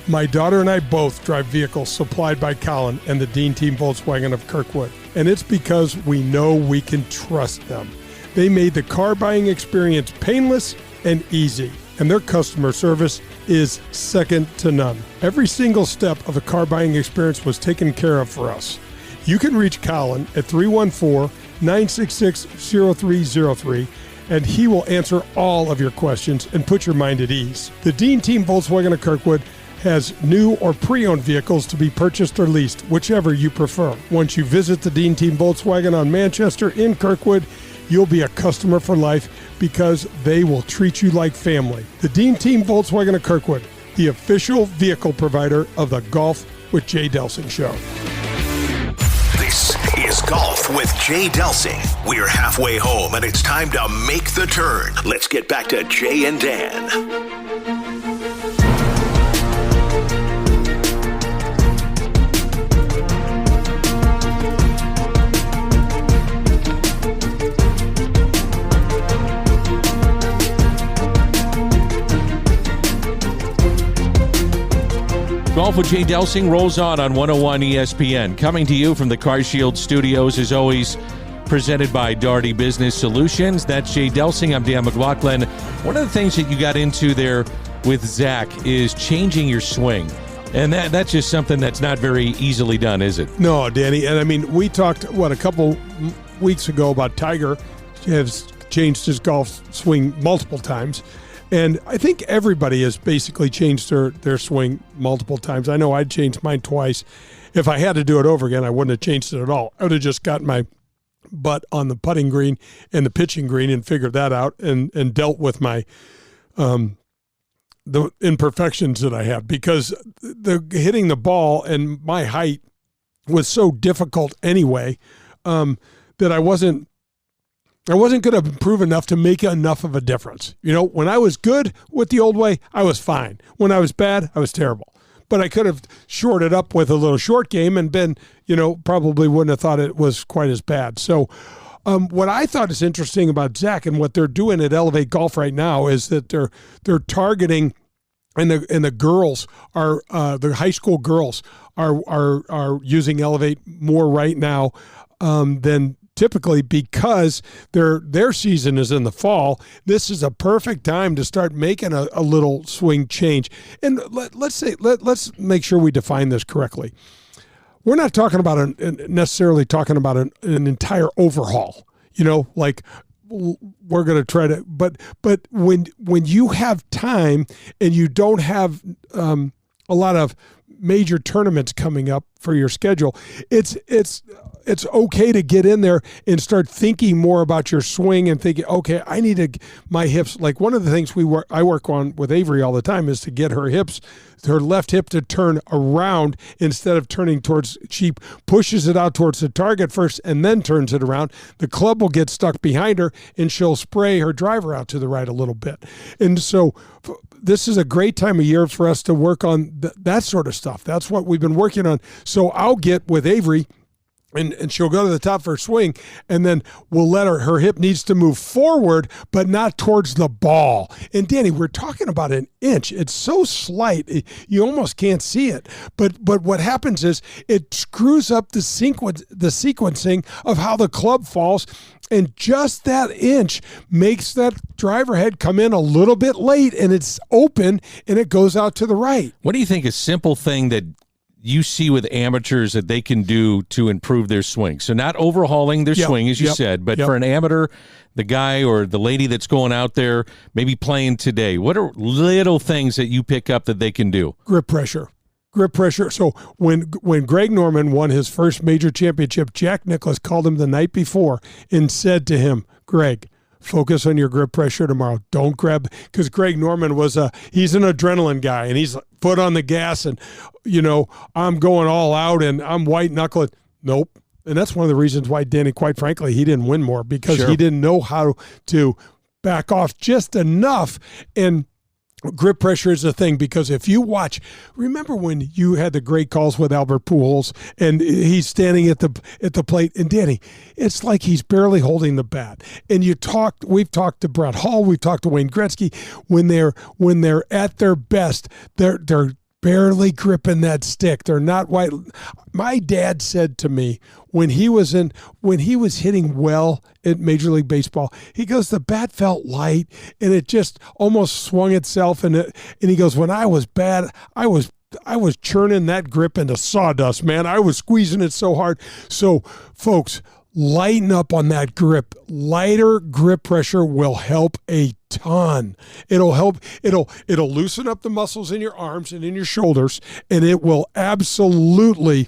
My daughter and I both drive vehicles supplied by Colin and the Dean Team Volkswagen of Kirkwood, and it's because we know we can trust them. They made the car buying experience painless and easy, and their customer service is second to none. Every single step of the car buying experience was taken care of for us. You can reach Colin at 314-966-0303, and he will answer all of your questions and put your mind at ease. The Dean Team Volkswagen of Kirkwood has new or pre-owned vehicles to be purchased or leased, whichever you prefer. Once you visit the Dean Team Volkswagen on Manchester in Kirkwood, you'll be a customer for life because they will treat you like family. The Dean Team Volkswagen of Kirkwood, the official vehicle provider of the Golf with Jay Delsing show. This is Golf with Jay Delsing. We're halfway home and it's time to make the turn. Let's get back to Jay and Dan. Golf with Jay Delsing rolls on 101 ESPN. Coming to you from the CarShield Studios, as always, presented by Daugherty Business Solutions. That's Jay Delsing. I'm Dan McLaughlin. One of the things that you got into there with Zach is changing your swing. And that's just something that's not very easily done, is it? No, Danny. And I mean, we talked, a couple weeks ago about Tiger has changed his golf swing multiple times. And I think everybody has basically changed their swing multiple times. I know I'd changed mine twice. If I had to do it over again, I wouldn't have changed it at all. I would have just got my butt on the putting green and the pitching green and figured that out and dealt with my the imperfections that I have, because the hitting the ball and my height was so difficult anyway that I wasn't going to improve enough to make enough of a difference. You know, when I was good with the old way, I was fine. When I was bad, I was terrible. But I could have shorted up with a little short game and been, probably wouldn't have thought it was quite as bad. So what I thought is interesting about Zach and what they're doing at Elv8 Golf right now is that they're targeting, and the girls are the high school girls are using Elv8 more right now than typically, because their season is in the fall. This is a perfect time to start making a little swing change. And let's make sure we define this correctly. We're not talking about necessarily talking about an entire overhaul. Like we're going to try to, but when you have time and you don't have a lot of major tournaments coming up for your schedule, it's okay to get in there and start thinking more about your swing and thinking, okay, I need my hips. Like one of the things I work on with Avery all the time is to get her left hip to turn around instead of turning towards. She pushes it out towards the target first and then turns it around. The club will get stuck behind her and she'll spray her driver out to the right a little bit. And so this is a great time of year for us to work on that sort of stuff. That's what we've been working on. So I'll get with Avery, and she'll go to the top of her swing, and then we'll let her hip needs to move forward, but not towards the ball. And Danny, we're talking about an inch. It's so slight, you almost can't see it. But what happens is it screws up the sequencing of how the club falls. And just that inch makes that driver head come in a little bit late, and it's open, and it goes out to the right. What do you think a simple thing that you see with amateurs that they can do to improve their swing? So not overhauling their swing, as you said, but for an amateur, the guy or the lady that's going out there, maybe playing today, what are little things that you pick up that they can do? Grip pressure. So when Greg Norman won his first major championship, Jack Nicklaus called him the night before and said to him, Greg, focus on your grip pressure tomorrow. Don't grab, because Greg Norman he's an adrenaline guy, and he's foot on the gas, and I'm going all out and I'm white knuckling. Nope. And that's one of the reasons why Danny, quite frankly, he didn't win more, because he didn't know how to back off just enough. And grip pressure is a thing, because if you remember when you had the great calls with Albert Pujols and he's standing at the plate, and Danny, it's like he's barely holding the bat. And we've talked to Brett Hall, we've talked to Wayne Gretzky, when they're at their best, they're barely gripping that stick. They're not white. My dad said to me when he was hitting well at Major League Baseball, he goes, the bat felt light and it just almost swung itself. And he goes, when I was bad, I was churning that grip into sawdust, man. I was squeezing it so hard. So folks, lighten up on that grip. Lighter grip pressure will help a ton. It'll loosen up the muscles in your arms and in your shoulders, and it will absolutely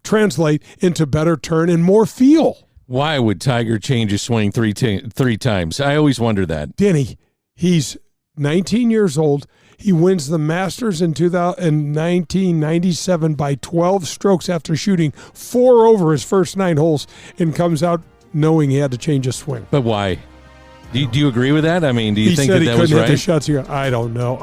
translate into better turn and more feel. Why would Tiger change his swing three times? I always wonder that. Danny, he's 19 years old. He wins the Masters in 1997 by 12 strokes after shooting 4 over his first 9 holes, and comes out knowing he had to change his swing. But why? Do you agree with that? I mean, do you think that was right? He said he couldn't hit the shots. I don't know.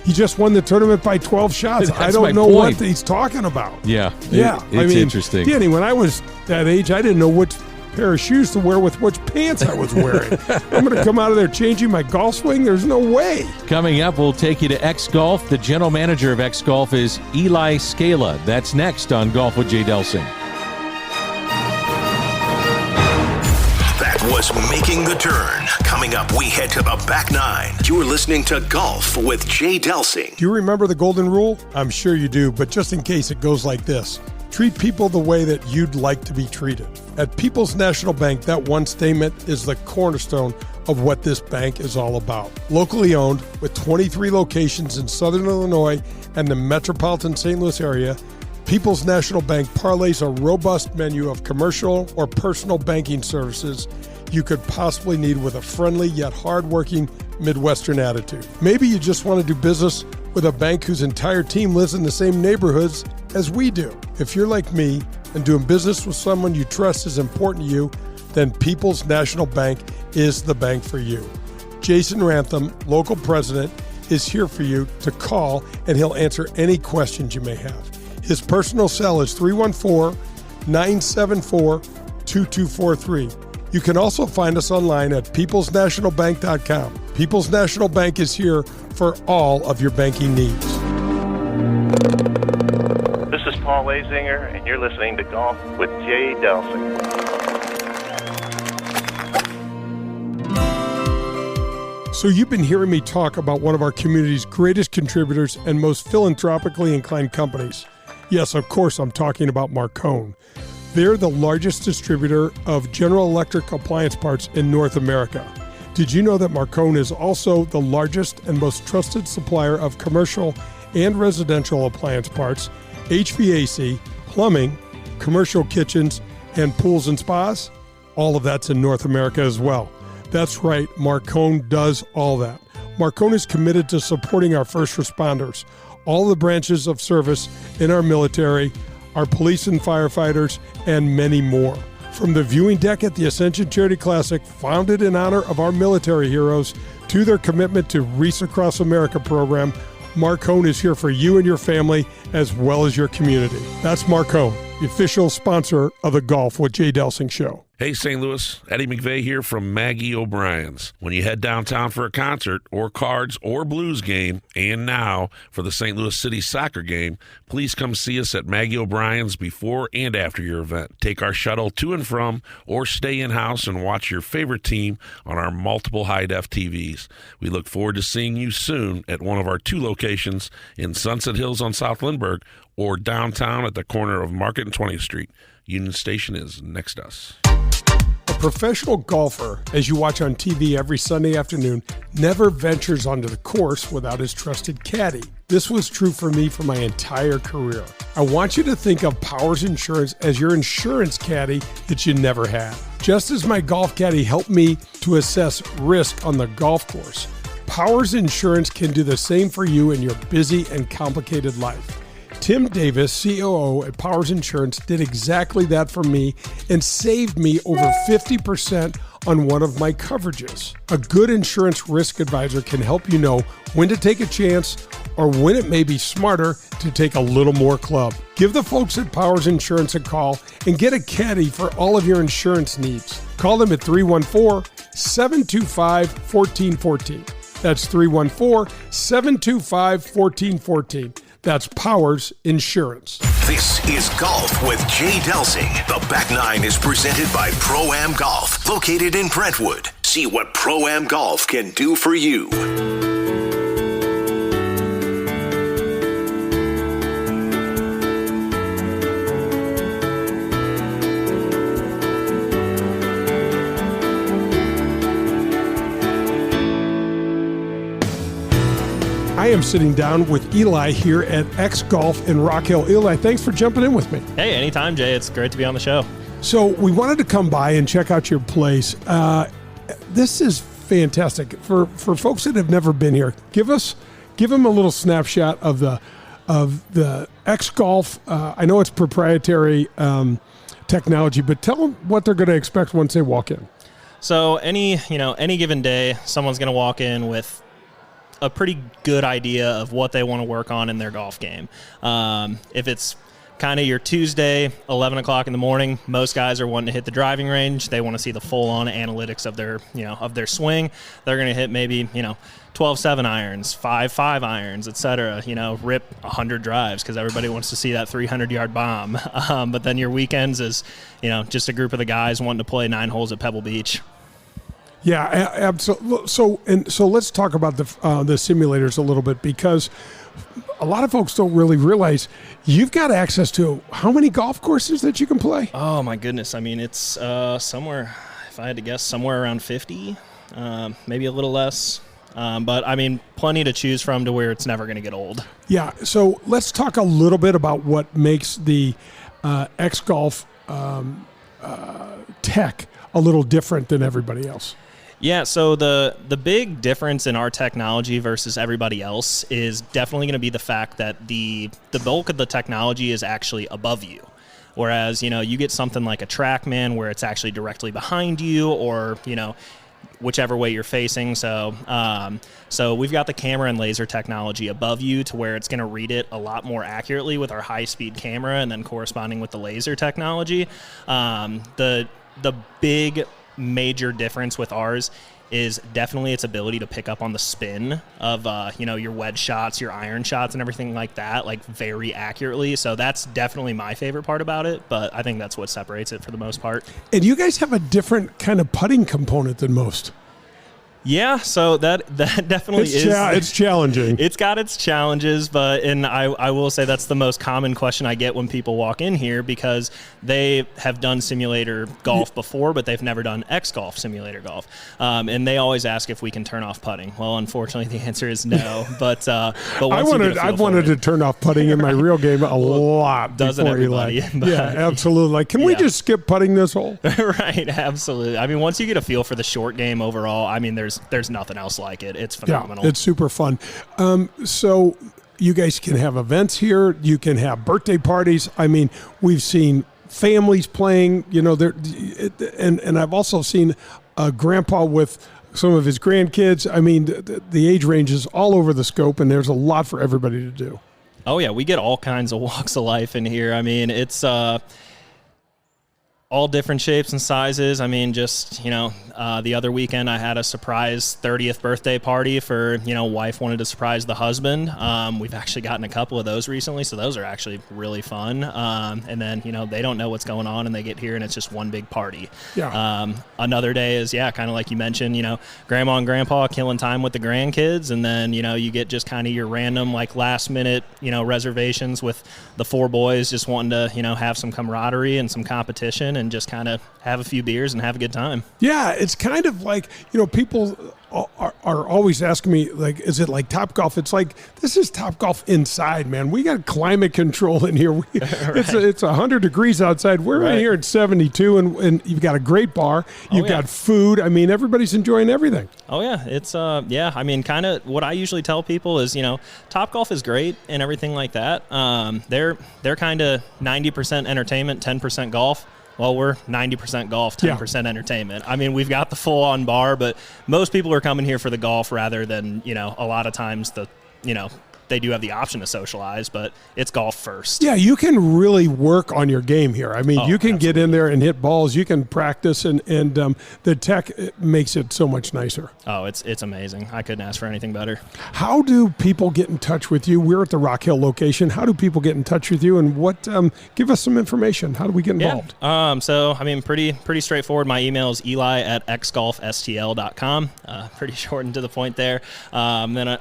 He just won the tournament by 12 shots. I don't know what he's talking about. Yeah. It's interesting. Danny, when I was that age, I didn't know which pair of shoes to wear with which pants I was wearing. I'm going to come out of there changing my golf swing? There's no way. Coming up, we'll take you to xGolf. The general manager of xGolf is Eli Scala. That's next on Golf with Jay Delsing. That was Making the Turn. Coming up, we head to the back nine. You're listening to Golf with Jay Delsing. Do you remember the golden rule? I'm sure you do, but just in case, it goes like this. Treat people the way that you'd like to be treated. At People's National Bank, that one statement is the cornerstone of what this bank is all about. Locally owned, with 23 locations in Southern Illinois and the metropolitan St. Louis area, People's National Bank parlays a robust menu of commercial or personal banking services you could possibly need with a friendly yet hardworking Midwestern attitude. Maybe you just want to do business with a bank whose entire team lives in the same neighborhoods as we do. If you're like me and doing business with someone you trust is important to you, then People's National Bank is the bank for you. Jason Rantham, local president, is here for you to call, and he'll answer any questions you may have. His personal cell is 314-974-2243. You can also find us online at peoplesnationalbank.com. People's National Bank is here for all of your banking needs. This is Paul Lazinger, and you're listening to Golf with Jay Delsing. So you've been hearing me talk about one of our community's greatest contributors and most philanthropically inclined companies. Yes, of course, I'm talking about Marcone. They're the largest distributor of General Electric appliance parts in North America. Did you know that Marcone is also the largest and most trusted supplier of commercial and residential appliance parts, HVAC, plumbing, commercial kitchens, and pools and spas? All of that's in North America as well. That's right, Marcone does all that. Marcone is committed to supporting our first responders, all the branches of service in our military, our police and firefighters, and many more. From the viewing deck at the Ascension Charity Classic, founded in honor of our military heroes, to their commitment to Reese Across America program, Marcone is here for you and your family as well as your community. That's Marcone, the official sponsor of the Golf with Jay Delsing show. Hey, St. Louis, Eddie McVeigh here from Maggie O'Brien's. When you head downtown for a concert or cards or blues game, and now for the St. Louis City soccer game, please come see us at Maggie O'Brien's before and after your event. Take our shuttle to and from, or stay in-house and watch your favorite team on our multiple high-def TVs. We look forward to seeing you soon at one of our 2 locations in Sunset Hills on South Lindbergh or downtown at the corner of Market and 20th Street. Union Station is next to us. A professional golfer, as you watch on TV every Sunday afternoon, never ventures onto the course without his trusted caddy. This was true for me for my entire career. I want you to think of Powers Insurance as your insurance caddy that you never had. Just as my golf caddy helped me to assess risk on the golf course, Powers Insurance can do the same for you in your busy and complicated life. Tim Davis, COO at Powers Insurance, did exactly that for me and saved me over 50% on one of my coverages. A good insurance risk advisor can help you know when to take a chance or when it may be smarter to take a little more club. Give the folks at Powers Insurance a call and get a caddy for all of your insurance needs. Call them at 314-725-1414. That's 314-725-1414. That's Powers Insurance. This is Golf with Jay Delsing. The Back Nine is presented by Pro-Am Golf, located in Brentwood. See what Pro-Am Golf can do for you. am sitting down with Eli here at xGolf in Rock Hill. Eli, thanks for jumping in with me. Hey, anytime, Jay. It's great to be on the show. So we wanted to come by and check out your place. This is fantastic. For folks that have never been here, give them a little snapshot of the xGolf. I know it's proprietary technology, but tell them what they're going to expect once they walk in. So any given day, someone's going to walk in with a pretty good idea of what they want to work on in their golf game. If it's kind of your Tuesday, 11 o'clock in the morning, most guys are wanting to hit the driving range. They want to see the full-on analytics of their swing. They're going to hit maybe 12 7 irons, 5 5 irons, etc. Rip 100 drives because everybody wants to see that 300-yard bomb. But then your weekends is just a group of the guys wanting to play 9 holes at Pebble Beach. Yeah, absolutely. So let's talk about the simulators a little bit, because a lot of folks don't really realize you've got access to how many golf courses that you can play? Oh, my goodness. I mean, it's somewhere, if I had to guess, somewhere around 50, maybe a little less. But, I mean, plenty to choose from to where it's never going to get old. Yeah, so let's talk a little bit about what makes the xGolf tech a little different than everybody else. Yeah, so the big difference in our technology versus everybody else is definitely going to be the fact that the bulk of the technology is actually above you. Whereas, you get something like a TrackMan where it's actually directly behind you, or, whichever way you're facing. So we've got the camera and laser technology above you to where it's going to read it a lot more accurately with our high-speed camera, and then corresponding with the laser technology. The big major difference with ours is definitely its ability to pick up on the spin of your wedge shots, your iron shots, and everything like that, like very accurately. So that's definitely my favorite part about it, but I think that's what separates it for the most part. And you guys have a different kind of putting component than most. Yeah, so that definitely is. It's challenging. It's got its challenges, and I will say that's the most common question I get when people walk in here, because they have done simulator golf before, but they've never done xGolf simulator golf. And they always ask if we can turn off putting. Well, unfortunately, the answer is no. But I've wanted to turn off putting in my real game a lot. Doesn't everybody? Yeah, absolutely. Like, can we just skip putting this hole? Right, absolutely. I mean, once you get a feel for the short game overall, I mean, there's nothing else like it. It's phenomenal. Yeah, it's super fun. So you guys can have events here. You can have birthday parties. I mean, we've seen families playing, and I've also seen a grandpa with some of his grandkids. I mean, the age range is all over the scope, and there's a lot for everybody to do. Oh, yeah. We get all kinds of walks of life in here. I mean, it's all different shapes and sizes. I mean, just, the other weekend I had a surprise 30th birthday party for, wife wanted to surprise the husband. We've actually gotten a couple of those recently, so those are actually really fun. And then, they don't know what's going on, and they get here and it's just one big party. Yeah. Another day is, kind of like you mentioned, grandma and grandpa killing time with the grandkids. And then, you get just kind of your random, like, last minute, reservations with the 4 boys just wanting to, have some camaraderie and some competition, and just kind of have a few beers and have a good time. Yeah, it's kind of like, people are always asking me, like, is it like Topgolf? It's like, this is Topgolf inside, man. We got climate control in here. It's 100 degrees outside. We're right here at 72, and you've got a great bar. You've got food. I mean, everybody's enjoying everything. Oh, yeah. It's, I mean, kind of what I usually tell people is, Topgolf is great and everything like that. They're kind of 90% entertainment, 10% golf. Well, we're 90% golf, 10% entertainment. I mean, we've got the full-on bar, but most people are coming here for the golf rather than, a lot of times they do have the option to socialize, but it's golf first. Yeah, you can really work on your game here. I mean, you can get in there and hit balls. You can practice, and the tech makes it so much nicer. Oh, it's amazing. I couldn't ask for anything better. How do people get in touch with you? We're at the Rock Hill location. How do people get in touch with you, and what? Give us some information. How do we get involved? Yeah. So, I mean, pretty straightforward. My email is eli@xgolfstl.com. Pretty short and to the point there. Then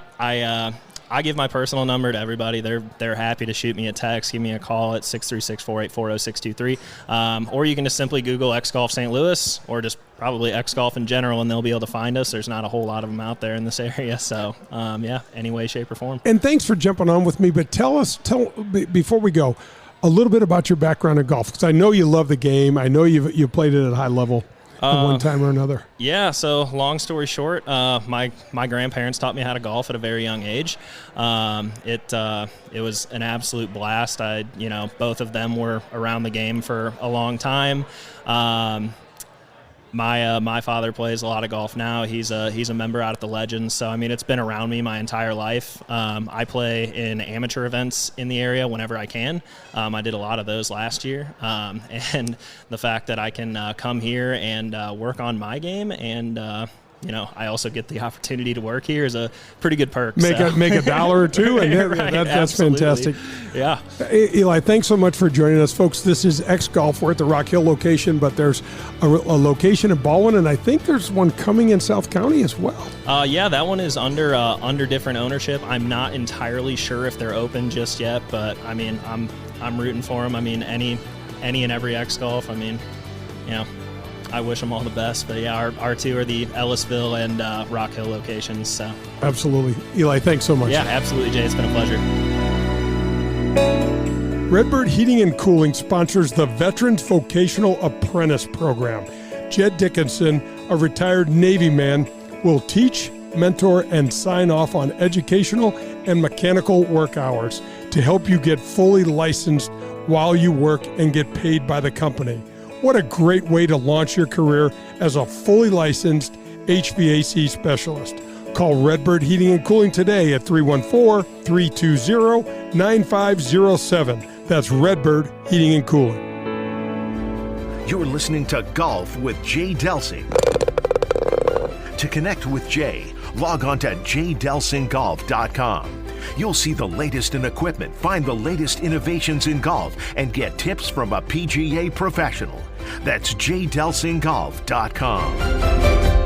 I give my personal number to everybody. They're happy to shoot me a text, give me a call at 636-484-0623. Or you can just simply Google xGolf St. Louis, or just probably xGolf in general, and they'll be able to find us. There's not a whole lot of them out there in this area. So, any way, shape, or form. And thanks for jumping on with me. But tell before we go, a little bit about your background in golf, because I know you love the game. I know you played it at a high level at one time or another. Yeah, so long story short, my grandparents taught me how to golf at a very young age. It was an absolute blast. Both of them were around the game for a long time. My father plays a lot of golf now. He's a member out at the Legends. So, it's been around me my entire life. I play in amateur events in the area whenever I can. I did a lot of those last year. And the fact that I can come here and work on my game and I also get the opportunity to work here is a pretty good perk. Make a dollar or two, and right, that's fantastic. Yeah. Eli, thanks so much for joining us, folks. This is xGolf. We're at the Rock Hill location, but there's a location in Baldwin, and I think there's one coming in South County as well. Yeah, that one is under different ownership. I'm not entirely sure if they're open just yet, but I'm rooting for them. Any and every xGolf. I wish them all the best, but yeah, our two are the Ellisville and Rock Hill locations. So absolutely, Eli, thanks so much. Yeah, absolutely, Jay. It's been a pleasure. Redbird Heating and Cooling sponsors the Veterans Vocational Apprentice Program. Jed Dickinson, a retired Navy man, will teach, mentor, and sign off on educational and mechanical work hours to help you get fully licensed while you work and get paid by the company. What a great way to launch your career as a fully licensed HVAC specialist. Call Redbird Heating and Cooling today at 314-320-9507. That's Redbird Heating and Cooling. You're listening to Golf with Jay Delsing. To connect with Jay, log on to jdelsinggolf.com. You'll see the latest in equipment, find the latest innovations in golf, and get tips from a PGA professional. That's jdelsinggolf.com.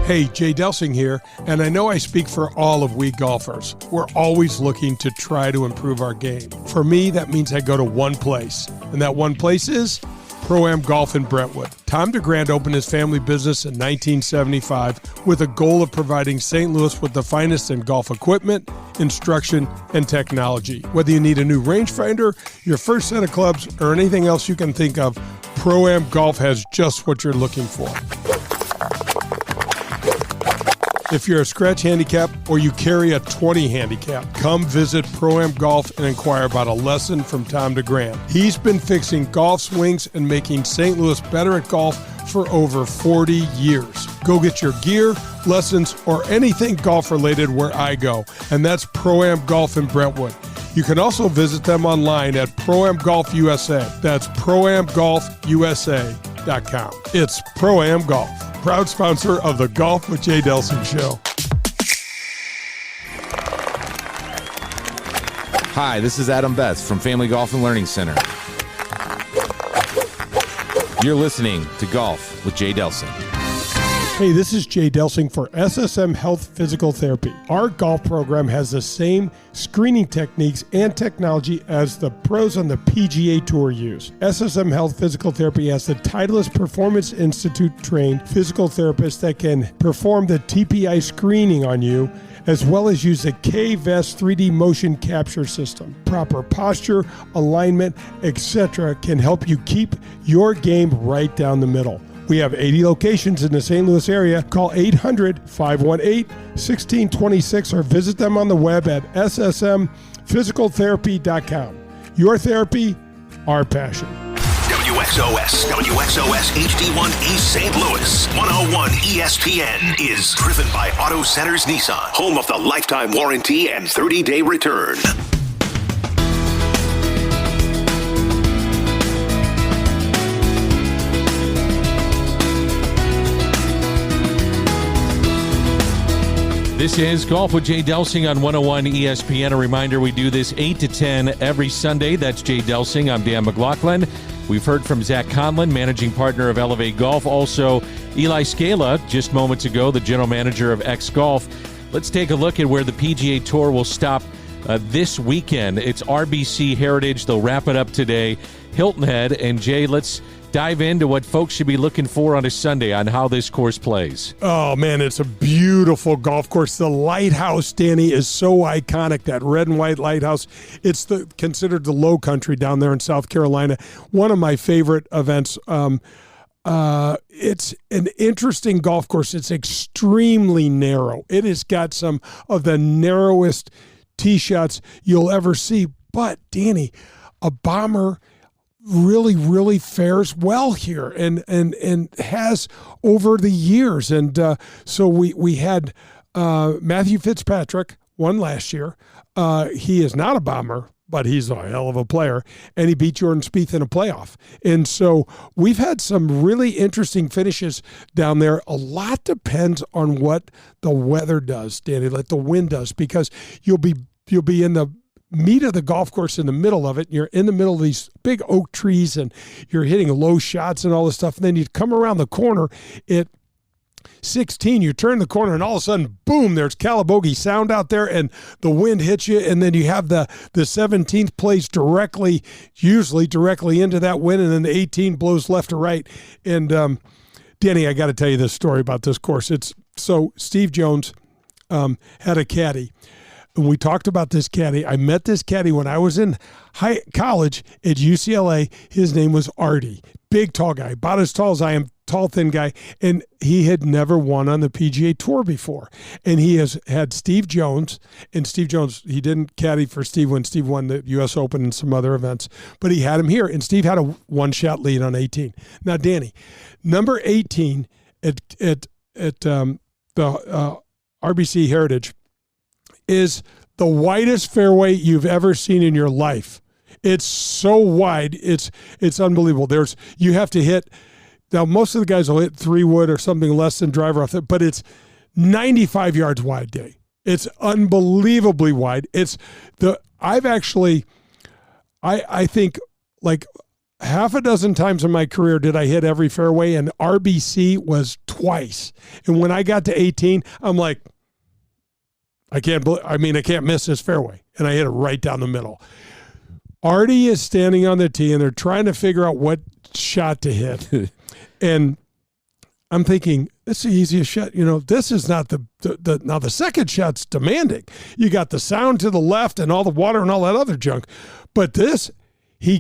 Hey, Jay Delsing here, and I know I speak for all of we golfers. We're always looking to try to improve our game. For me, that means I go to one place, and that one place is Pro-Am Golf in Brentwood. Tom DeGrand opened his family business in 1975 with a goal of providing St. Louis with the finest in golf equipment, instruction, and technology. Whether you need a new rangefinder, your first set of clubs, or anything else you can think of, Pro-Am Golf has just what you're looking for. If you're a scratch handicap or you carry a 20 handicap, come visit Pro-Am Golf and inquire about a lesson from Tom DeGrand. He's been fixing golf swings and making St. Louis better at golf for over 40 years. Go get your gear, lessons, or anything golf-related where I go, and that's Pro-Am Golf in Brentwood. You can also visit them online at Pro-Am Golf USA. That's ProAmGolfUSA.com. It's Pro-Am Golf, proud sponsor of the Golf with Jay Delsing show. Hi, this is Adam Betts from Family Golf and Learning Center. You're listening to Golf with Jay Delsing. Hey, this is Jay Delsing for SSM Health Physical Therapy. Our golf program has the same screening techniques and technology as the pros on the PGA Tour use. SSM Health Physical Therapy has the Titleist Performance Institute trained physical therapists that can perform the TPI screening on you, as well as use the K-Vest 3D motion capture system. Proper posture, alignment, etc. can help you keep your game right down the middle. We have 80 locations in the St. Louis area. Call 800-518-1626 or visit them on the web at ssmphysicaltherapy.com. Your therapy, our passion. WXOS HD1 East St. Louis. 101 ESPN is driven by Auto Centers Nissan, home of the lifetime warranty and 30-day return. This is Golf with Jay Delsing on 101 ESPN. A reminder, we do this 8 to 10 every Sunday. That's Jay Delsing. I'm Dan McLaughlin. We've heard from Zach Conlon, managing partner of Elv8 Golf. Also, Eli Scala, just moments ago, the general manager of xGolf. Let's take a look at where the PGA Tour will stop this weekend. It's RBC Heritage. They'll wrap it up today. Hilton Head. And Jay, let's dive into what folks should be looking for on a Sunday on how this course plays. Oh, man, it's a beautiful golf course. The lighthouse, Danny, is so iconic, that red and white lighthouse. It's considered the low country down there in South Carolina. One of my favorite events. It's an interesting golf course. It's extremely narrow. It has got some of the narrowest tee shots you'll ever see. But, Danny, a bomber really fares well here and has over the years. And so we had Matthew Fitzpatrick won last year. He is not a bomber, but he's a hell of a player, and he beat Jordan Spieth in a playoff. And so we've had some really interesting finishes down there. A lot depends on what the weather does, Danny, like the wind does, because you'll be in the meat of the golf course in the middle of it. You're in the middle of these big oak trees, and you're hitting low shots and all this stuff. And then you come around the corner at 16, you turn the corner, and all of a sudden, boom, there's Calabogie Sound out there, and the wind hits you, and then you have the 17th plays usually directly into that wind, and then the 18 blows left or right. And Danny, I got to tell you this story about this course. So Steve Jones had a caddy. And we talked about this caddy. I met this caddy when I was in college at UCLA. His name was Artie. Big, tall guy, about as tall as I am, tall, thin guy. And he had never won on the PGA Tour before. And he has had Steve Jones. And Steve Jones, he didn't caddy for Steve when Steve won the U.S. Open and some other events. But he had him here. And Steve had a one-shot lead on 18. Now, Danny, number 18 at the RBC Heritage is the widest fairway you've ever seen in your life. It's so wide, it's unbelievable. You have to hit. Now, most of the guys will hit 3-wood or something less than driver off it, but it's 95 yards wide, Day. It's unbelievably wide. I think like half a dozen times in my career did I hit every fairway, and RBC was twice. And when I got to 18, I'm like, I can't miss this fairway. And I hit it right down the middle. Artie is standing on the tee, and they're trying to figure out what shot to hit. And I'm thinking, this is the easiest shot. This is not now the second shot's demanding. You got the sound to the left and all the water and all that other junk. But this, he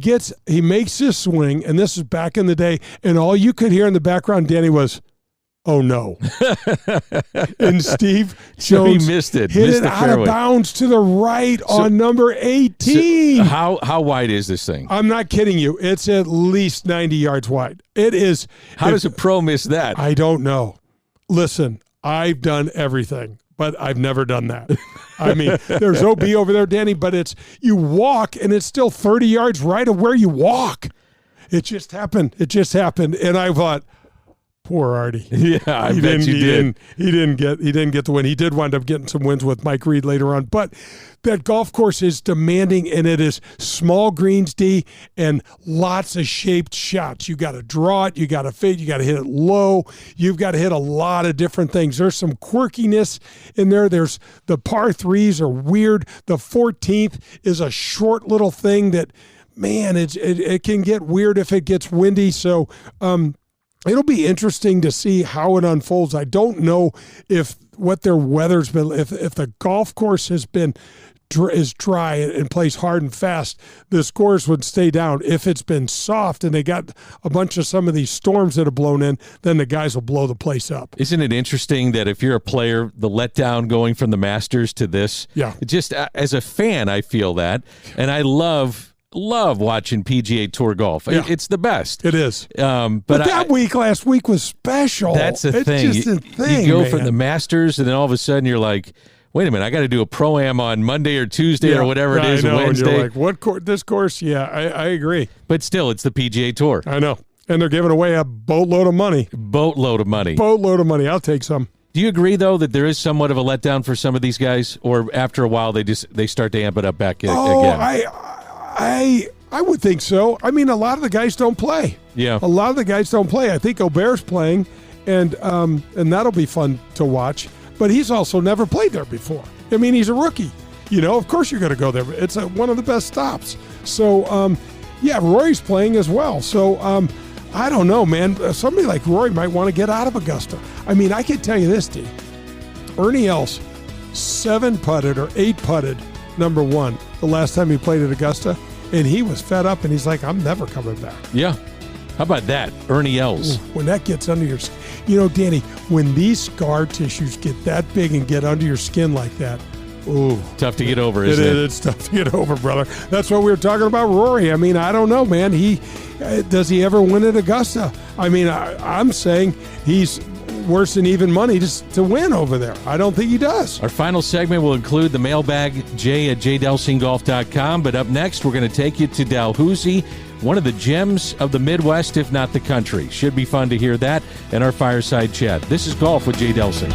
makes this swing, and this is back in the day, and all you could hear in the background, Danny, was, oh no. And Steve Jones missed it. Hit it out of bounds to the right on number 18. So how wide is this thing? I'm not kidding you. It's at least 90 yards wide. It is. How does a pro miss that? I don't know. Listen, I've done everything, but I've never done that. I mean, there's OB over there, Danny, but you walk and it's still 30 yards right of where you walk. It just happened. And I thought, poor Artie. Yeah, I bet you did. He didn't get the win. He did wind up getting some wins with Mike Reed later on. But that golf course is demanding, and it is small greens, D, and lots of shaped shots. You got to draw it. You got to fade. You got to hit it low. You've got to hit a lot of different things. There's some quirkiness in there. There's the par threes are weird. The 14th is a short little thing that, man, it can get weird if it gets windy. So, it'll be interesting to see how it unfolds. I don't know what their weather's been. If the golf course is dry and plays hard and fast, the scores would stay down. If it's been soft and they got a bunch of some of these storms that have blown in, then the guys will blow the place up. Isn't it interesting that if you're a player, the letdown going from the Masters to this? Yeah. Just as a fan, I feel that, and I love watching PGA Tour golf. Yeah. It's the best. It is. But last week was special. That's the thing. It's just a thing, you go man. from the Masters, and then all of a sudden you're like, wait a minute, I got to do a Pro-Am on Monday or Tuesday or whatever it is, Wednesday. And you're like, this course? Yeah, I agree. But still, it's the PGA Tour. I know. And they're giving away a boatload of money. Boatload of money. I'll take some. Do you agree, though, that there is somewhat of a letdown for some of these guys? Or after a while, they start to amp it up back again? I would think so. I mean, a lot of the guys don't play. Yeah. A lot of the guys don't play. I think Aubert's playing, and that'll be fun to watch. But he's also never played there before. I mean, he's a rookie. Of course you're going to go there. It's one of the best stops. So, Rory's playing as well. So, I don't know, man. Somebody like Rory might want to get out of Augusta. I mean, I can tell you this, D. Ernie Els 7-putted or 8-putted number 1 the last time he played at Augusta, and he was fed up, and he's like, I'm never coming back. Yeah. How about that, Ernie Els? When that gets under your skin. Danny, when these scar tissues get that big and get under your skin like that, tough to get over, isn't it? It's tough to get over, brother. That's what we were talking about Rory. I mean, I don't know, man. Does he ever win at Augusta? I mean, I'm saying he's worse than even money just to win over there. I don't think he does. Our final segment will include the mailbag, jay@jdelsinggolf.com. But up next, we're going to take you to Dalhousie, one of the gems of the Midwest, if not the country. Should be fun to hear that in our fireside chat. This is Golf with Jay Delsing.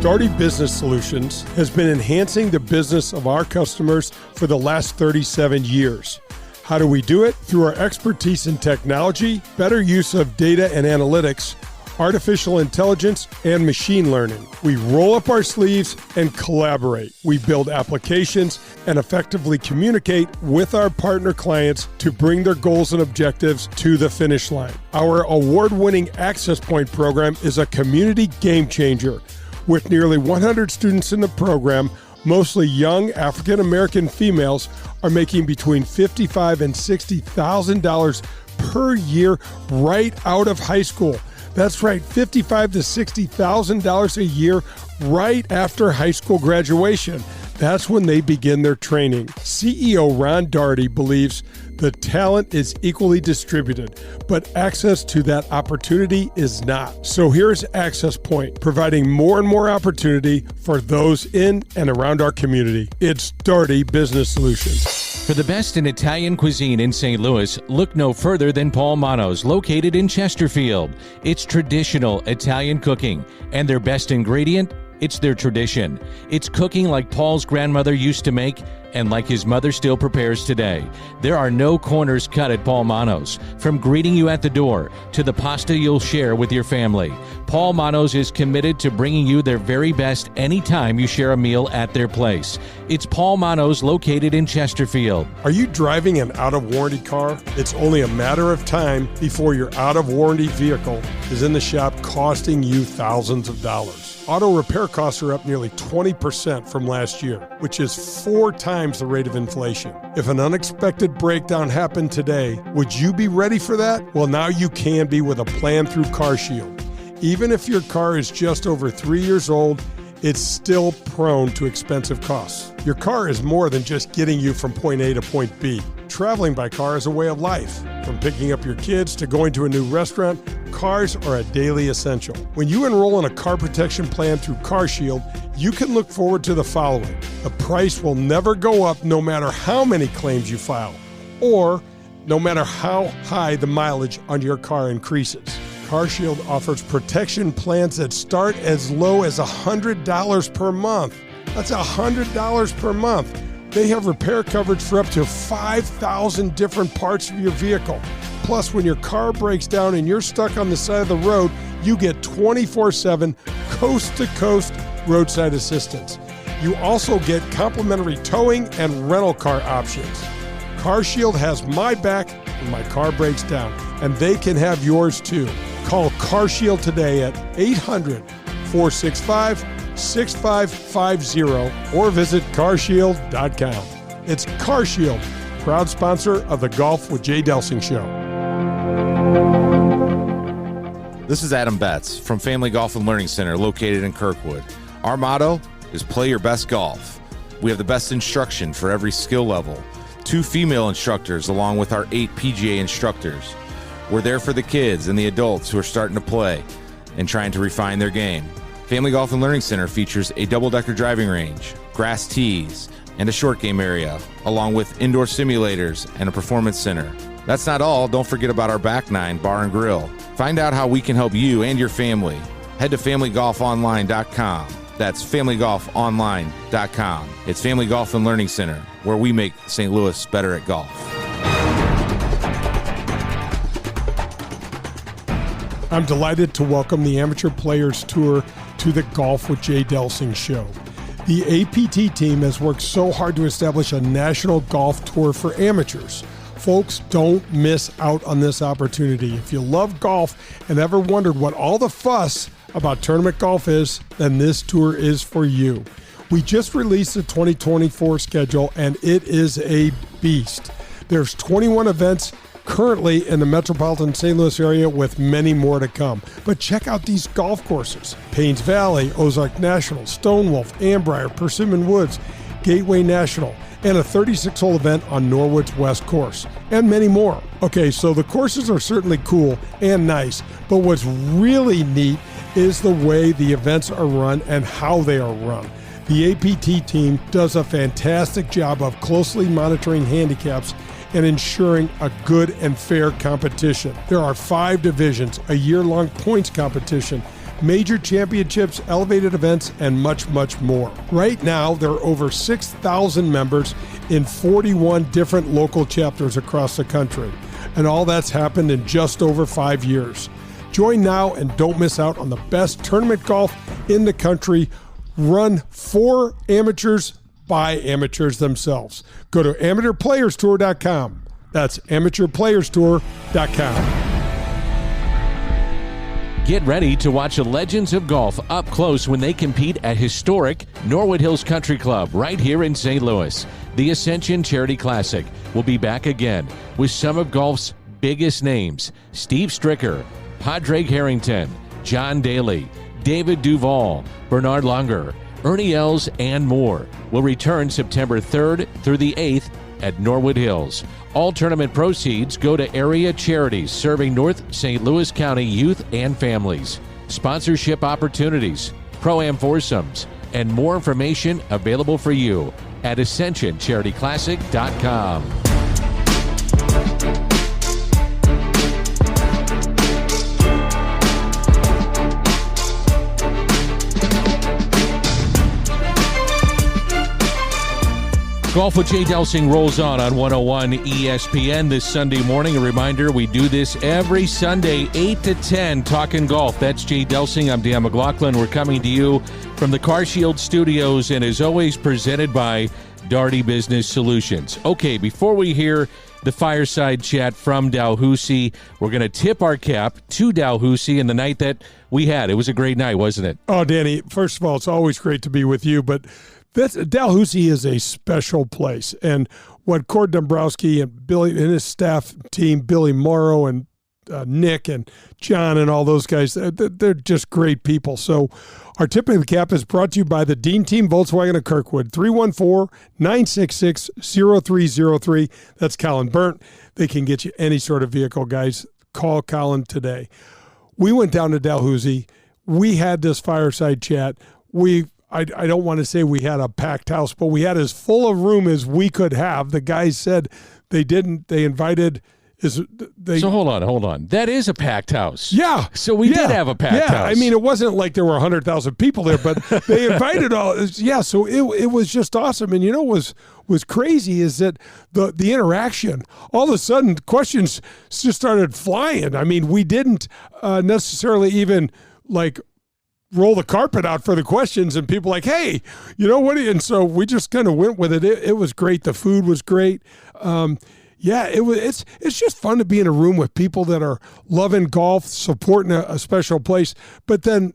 Daugherty Business Solutions has been enhancing the business of our customers for the last 37 years. How do we do it? Through our expertise in technology, better use of data and analytics, artificial intelligence, and machine learning. We roll up our sleeves and collaborate. We build applications and effectively communicate with our partner clients to bring their goals and objectives to the finish line. Our award-winning Access Point program is a community game changer. With nearly 100 students in the program, mostly young African-American females are making between $55,000 and $60,000 per year right out of high school. That's right, $55,000 to $60,000 a year right after high school graduation. That's when they begin their training. CEO Ron Daugherty believes the talent is equally distributed, but access to that opportunity is not. So here's Access Point, providing more and more opportunity for those in and around our community. It's Daugherty Business Solutions. For the best in Italian cuisine in St. Louis, look no further than Paul Manno's, located in Chesterfield. It's traditional Italian cooking, and their best ingredient, it's their tradition. It's cooking like Paul's grandmother used to make and like his mother still prepares today. There are no corners cut at Paul Manno's. From greeting you at the door to the pasta you'll share with your family, Paul Manno's is committed to bringing you their very best anytime you share a meal at their place. It's Paul Manno's, located in Chesterfield. Are you driving an out-of-warranty car? It's only a matter of time before your out-of-warranty vehicle is in the shop costing you thousands of dollars. Auto repair costs are up nearly 20% from last year, which is 4 times the rate of inflation. If an unexpected breakdown happened today, would you be ready for that? Well, now you can be with a plan through CarShield. Even if your car is just over 3 years old, it's still prone to expensive costs. Your car is more than just getting you from point A to point B. Traveling by car is a way of life. From picking up your kids to going to a new restaurant, cars are a daily essential. When you enroll in a car protection plan through CarShield, you can look forward to the following. The price will never go up no matter how many claims you file, or no matter how high the mileage on your car increases. CarShield offers protection plans that start as low as $100 per month. That's $100 per month. They have repair coverage for up to 5,000 different parts of your vehicle. Plus, when your car breaks down and you're stuck on the side of the road, you get 24/7 coast-to-coast roadside assistance. You also get complimentary towing and rental car options. CarShield has my back when my car breaks down, and they can have yours too. Call CarShield today at 800-465-6550 or visit carshield.com. It's CarShield, proud sponsor of the Golf with Jay Delsing show. This is Adam Betts from Family Golf and Learning Center, located in Kirkwood. Our motto is play your best golf. We have the best instruction for every skill level. 2 female instructors along with our 8 PGA instructors. We're there for the kids and the adults who are starting to play and trying to refine their game. Family Golf and Learning Center features a double-decker driving range, grass tees, and a short game area, along with indoor simulators and a performance center. That's not all. Don't forget about our Back Nine Bar and Grill. Find out how we can help you and your family. Head to familygolfonline.com. That's familygolfonline.com. It's Family Golf and Learning Center, where we make St. Louis better at golf. I'm delighted to welcome the Amateur Players Tour to the Golf with Jay Delsing show. The APT team has worked so hard to establish a national golf tour for amateurs. Folks, don't miss out on this opportunity. If you love golf and ever wondered what all the fuss about tournament golf is, then this tour is for you. We just released the 2024 schedule, and it is a beast. There's 21 events currently in the metropolitan St. Louis area, with many more to come. But check out these golf courses: Paynes Valley, Ozark National, Stonewolf, Ambrier, Persimmon Woods, Gateway National, and a 36-hole event on Norwood's West Course, and many more. Okay, so the courses are certainly cool and nice, but what's really neat is the way the events are run and how they are run. The APT team does a fantastic job of closely monitoring handicaps and ensuring a good and fair competition. There are 5 divisions, a year-long points competition, major championships, elevated events, and much, much more. Right now, there are over 6,000 members in 41 different local chapters across the country. And all that's happened in just over 5 years. Join now and don't miss out on the best tournament golf in the country, run for amateurs by amateurs themselves. Go to amateurplayerstour.com. That's amateurplayerstour.com. Get ready to watch the legends of golf up close when they compete at historic Norwood Hills Country Club right here in St. Louis. The Ascension Charity Classic will be back again with some of golf's biggest names: Steve Stricker, Padraig Harrington, John Daly, David Duval, Bernard Langer, Ernie Els, and more will return September 3rd through the 8th at Norwood Hills. All tournament proceeds go to area charities serving North St. Louis County youth and families. Sponsorship opportunities, Pro-Am foursomes, and more information available for you at AscensionCharityClassic.com. Golf with Jay Delsing rolls on 101 ESPN this Sunday morning. A reminder, we do this every Sunday, 8 to 10, talking golf. That's Jay Delsing. I'm Dan McLaughlin. We're coming to you from the CarShield Studios, and as always, presented by Daugherty Business Solutions. Okay, before we hear the fireside chat from Dalhousie, we're going to tip our cap to Dalhousie in the night that we had. It was a great night, wasn't it? Oh, Danny, first of all, it's always great to be with you, but Dalhousie is a special place, and what Cord Dombrowski and Billy and his staff team, Billy Morrow and Nick and John and all those guys, they're just great people. So our tip of the cap is brought to you by the Dean Team Volkswagen of Kirkwood, 314-966-0303. That's Colin Burnt. They can get you any sort of vehicle, guys. Call Colin today. We went down to Dalhousie. We had this fireside chat. I don't want to say we had a packed house, but we had as full a room as we could have. The guys said they invited. So hold on. That is a packed house. Yeah. So we did have a packed house. I mean, it wasn't like there were 100,000 people there, but they invited all. Yeah. So it was just awesome. And what was crazy is that the interaction, all of a sudden questions just started flying. I mean, we didn't necessarily even roll the carpet out for the questions, and people like, hey, what? And so we just kind of went with it. It was great. The food was great. It's just fun to be in a room with people that are loving golf, supporting a special place, but then,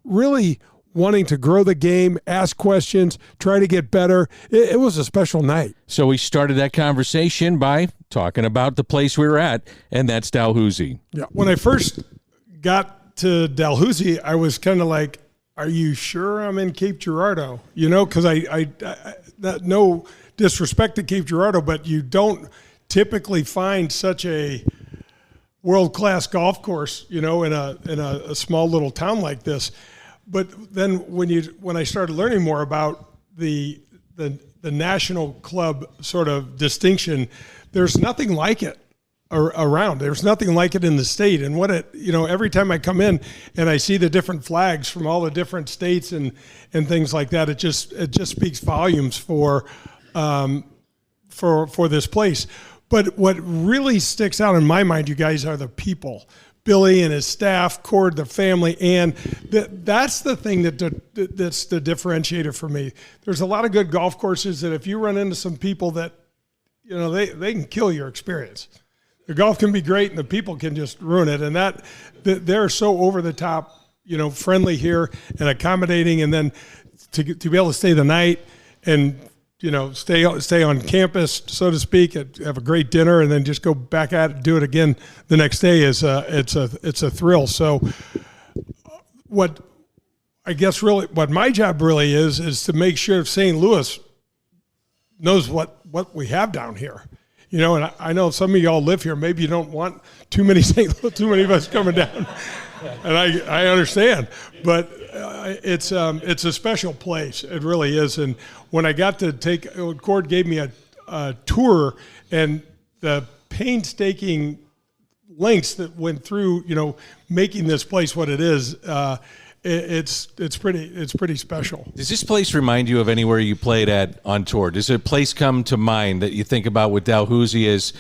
really wanting to grow the game, ask questions, try to get better. It was a special night. So we started that conversation by talking about the place we were at, and that's Dalhousie. Yeah. When I first got to Dalhousie, I was kind of like, are you sure I'm in Cape Girardeau? Because I no disrespect to Cape Girardeau, but you don't typically find such a world-class golf course, in a small little town like this. But then when I started learning more about the national club sort of distinction, there's nothing like it around. There's nothing like it in the state. And every time I come in and I see the different flags from all the different states and things like that, it just speaks volumes for this place. But what really sticks out in my mind, you guys, are the people, Billy and his staff, Cord, the family, and that's the thing that's the differentiator for me. There's a lot of good golf courses that if you run into some people that, they can kill your experience. The golf can be great and the people can just ruin it. And they're so over the top, friendly here and accommodating, and then to be able to stay the night and stay on campus, so to speak, have a great dinner, and then just go back at it, do it again the next day it's a thrill. So what my job really is to make sure St. Louis knows what we have down here. And I know some of y'all live here. Maybe you don't want too many of us coming down, and I understand. But it's a special place. It really is. And when I got to Cord gave me a tour, and the painstaking lengths that went through, making this place what it is. It's pretty special. Does this place remind you of anywhere you played at on tour? Does a place come to mind that you think about with Dalhousie as,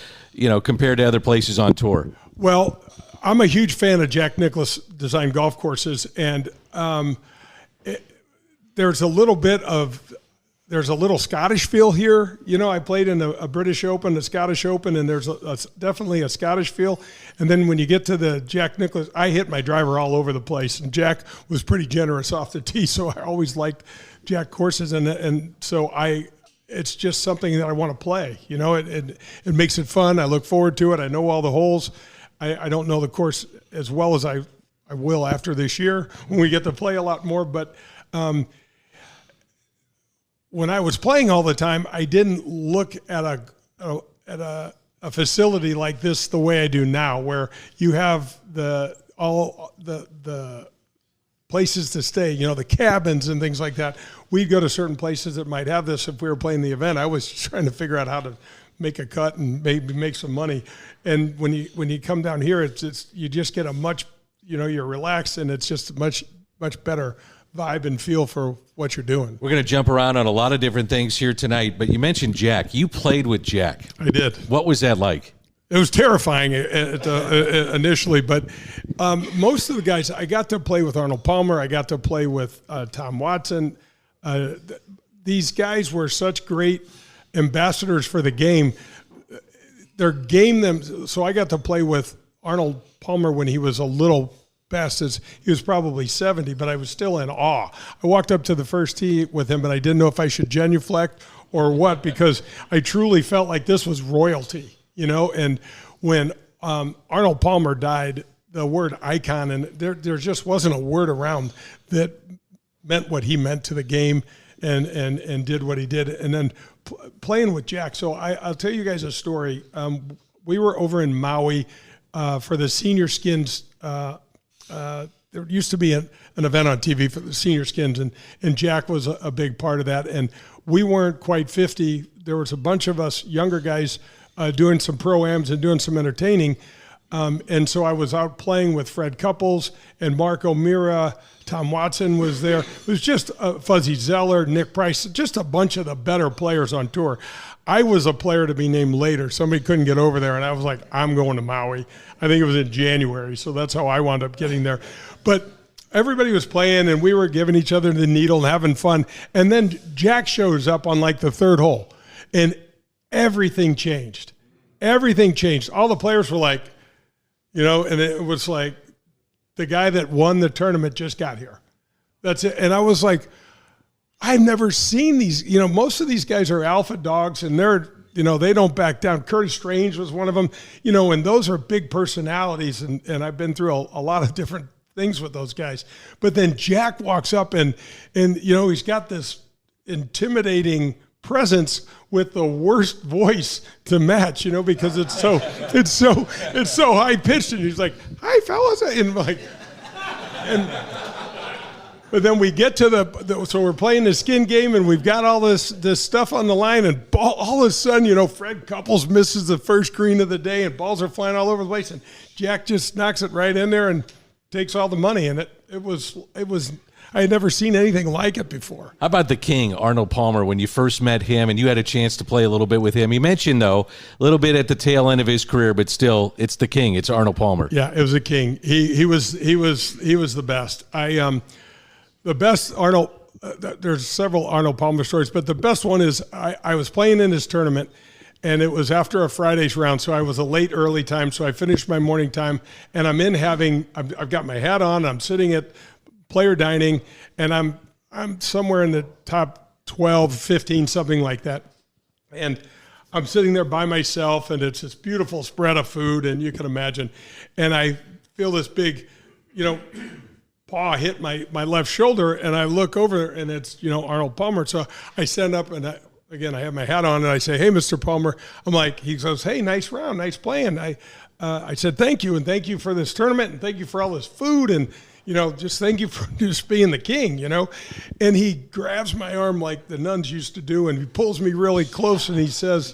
compared to other places on tour? Well, I'm a huge fan of Jack Nicklaus designed golf courses, and there's a little Scottish feel here. I played in a British Open, a Scottish Open, and there's definitely a Scottish feel. And then when you get to the Jack Nicklaus, I hit my driver all over the place, and Jack was pretty generous off the tee, so I always liked Jack courses, and so it's just something that I want to play. It makes it fun. I look forward to it. I know all the holes. I don't know the course as well as I will after this year when we get to play a lot more, but when I was playing all the time, I didn't look at a facility like this the way I do now, where you have all the places to stay, the cabins and things like that. We'd go to certain places that might have this if we were playing the event. I was trying to figure out how to make a cut and maybe make some money. And when you come down here, it's you just get a much, you're relaxed, and it's just a much better vibe and feel for what you're doing. We're going to jump around on a lot of different things here tonight, but you mentioned Jack. You played with Jack. I did. What was that like? It was terrifying initially, but most of the guys, I got to play with Arnold Palmer. I got to play with Tom Watson. These guys were such great ambassadors for the game. So I got to play with Arnold Palmer when he was a little best, as he was probably 70, but I was still in awe. I walked up to the first tee with him, but I didn't know if I should genuflect or what, because I truly felt like this was royalty, and when Arnold Palmer died, the word icon, and there just wasn't a word around that meant what he meant to the game and did what he did. And then playing with Jack. So I'll tell you guys a story. We were over in Maui for the Senior Skins. There used to be an event on TV for the Senior Skins, and Jack was a big part of that. And we weren't quite 50. There was a bunch of us younger guys doing some pro-ams and doing some entertaining. And so I was out playing with Fred Couples and Mark O'Meara. Tom Watson was there. It was just Fuzzy Zeller, Nick Price, just a bunch of the better players on tour. I was a player to be named later. Somebody couldn't get over there, and I was like, I'm going to Maui. I think it was in January, so that's how I wound up getting there. But everybody was playing, and we were giving each other the needle and having fun. And then Jack shows up on like the third hole, and everything changed. Everything changed. All the players were like, and it was like, the guy that won the tournament just got here. That's it. And I was like, I've never seen these. Most of these guys are alpha dogs, and they're, they don't back down. Curtis Strange was one of them, and those are big personalities. And I've been through a lot of different things with those guys. But then Jack walks up and he's got this intimidating presence with the worst voice to match, because it's so high pitched, and he's like, "Hi, fellas," but then we get to so we're playing the skin game, and we've got all this stuff on the line, and all of a sudden, Fred Couples misses the first green of the day, and balls are flying all over the place, and Jack just knocks it right in there and takes all the money, and it was I had never seen anything like it before. How about the king, Arnold Palmer, when you first met him and you had a chance to play a little bit with him? He mentioned, though, a little bit at the tail end of his career, but still, it's the king. It's Arnold Palmer. Yeah, it was a king. He was the best. The best Arnold. There's several Arnold Palmer stories, but the best one is I was playing in his tournament, and it was after a Friday's round, so I was a late early time, so I finished my morning time, and I've got my hat on, I'm sitting at player dining, and I'm somewhere in the top 12, 15, something like that, and I'm sitting there by myself, and it's this beautiful spread of food, and you can imagine, and I feel this big, paw hit my left shoulder, and I look over, and it's Arnold Palmer. So I stand up, and I have my hat on, and I say, "Hey, Mr. Palmer." I'm like, he goes, "Hey, nice round, nice playing." I said, "Thank you, and thank you for this tournament, and thank you for all this food, and just thank you for just being the king, And he grabs my arm like the nuns used to do, and he pulls me really close, and he says,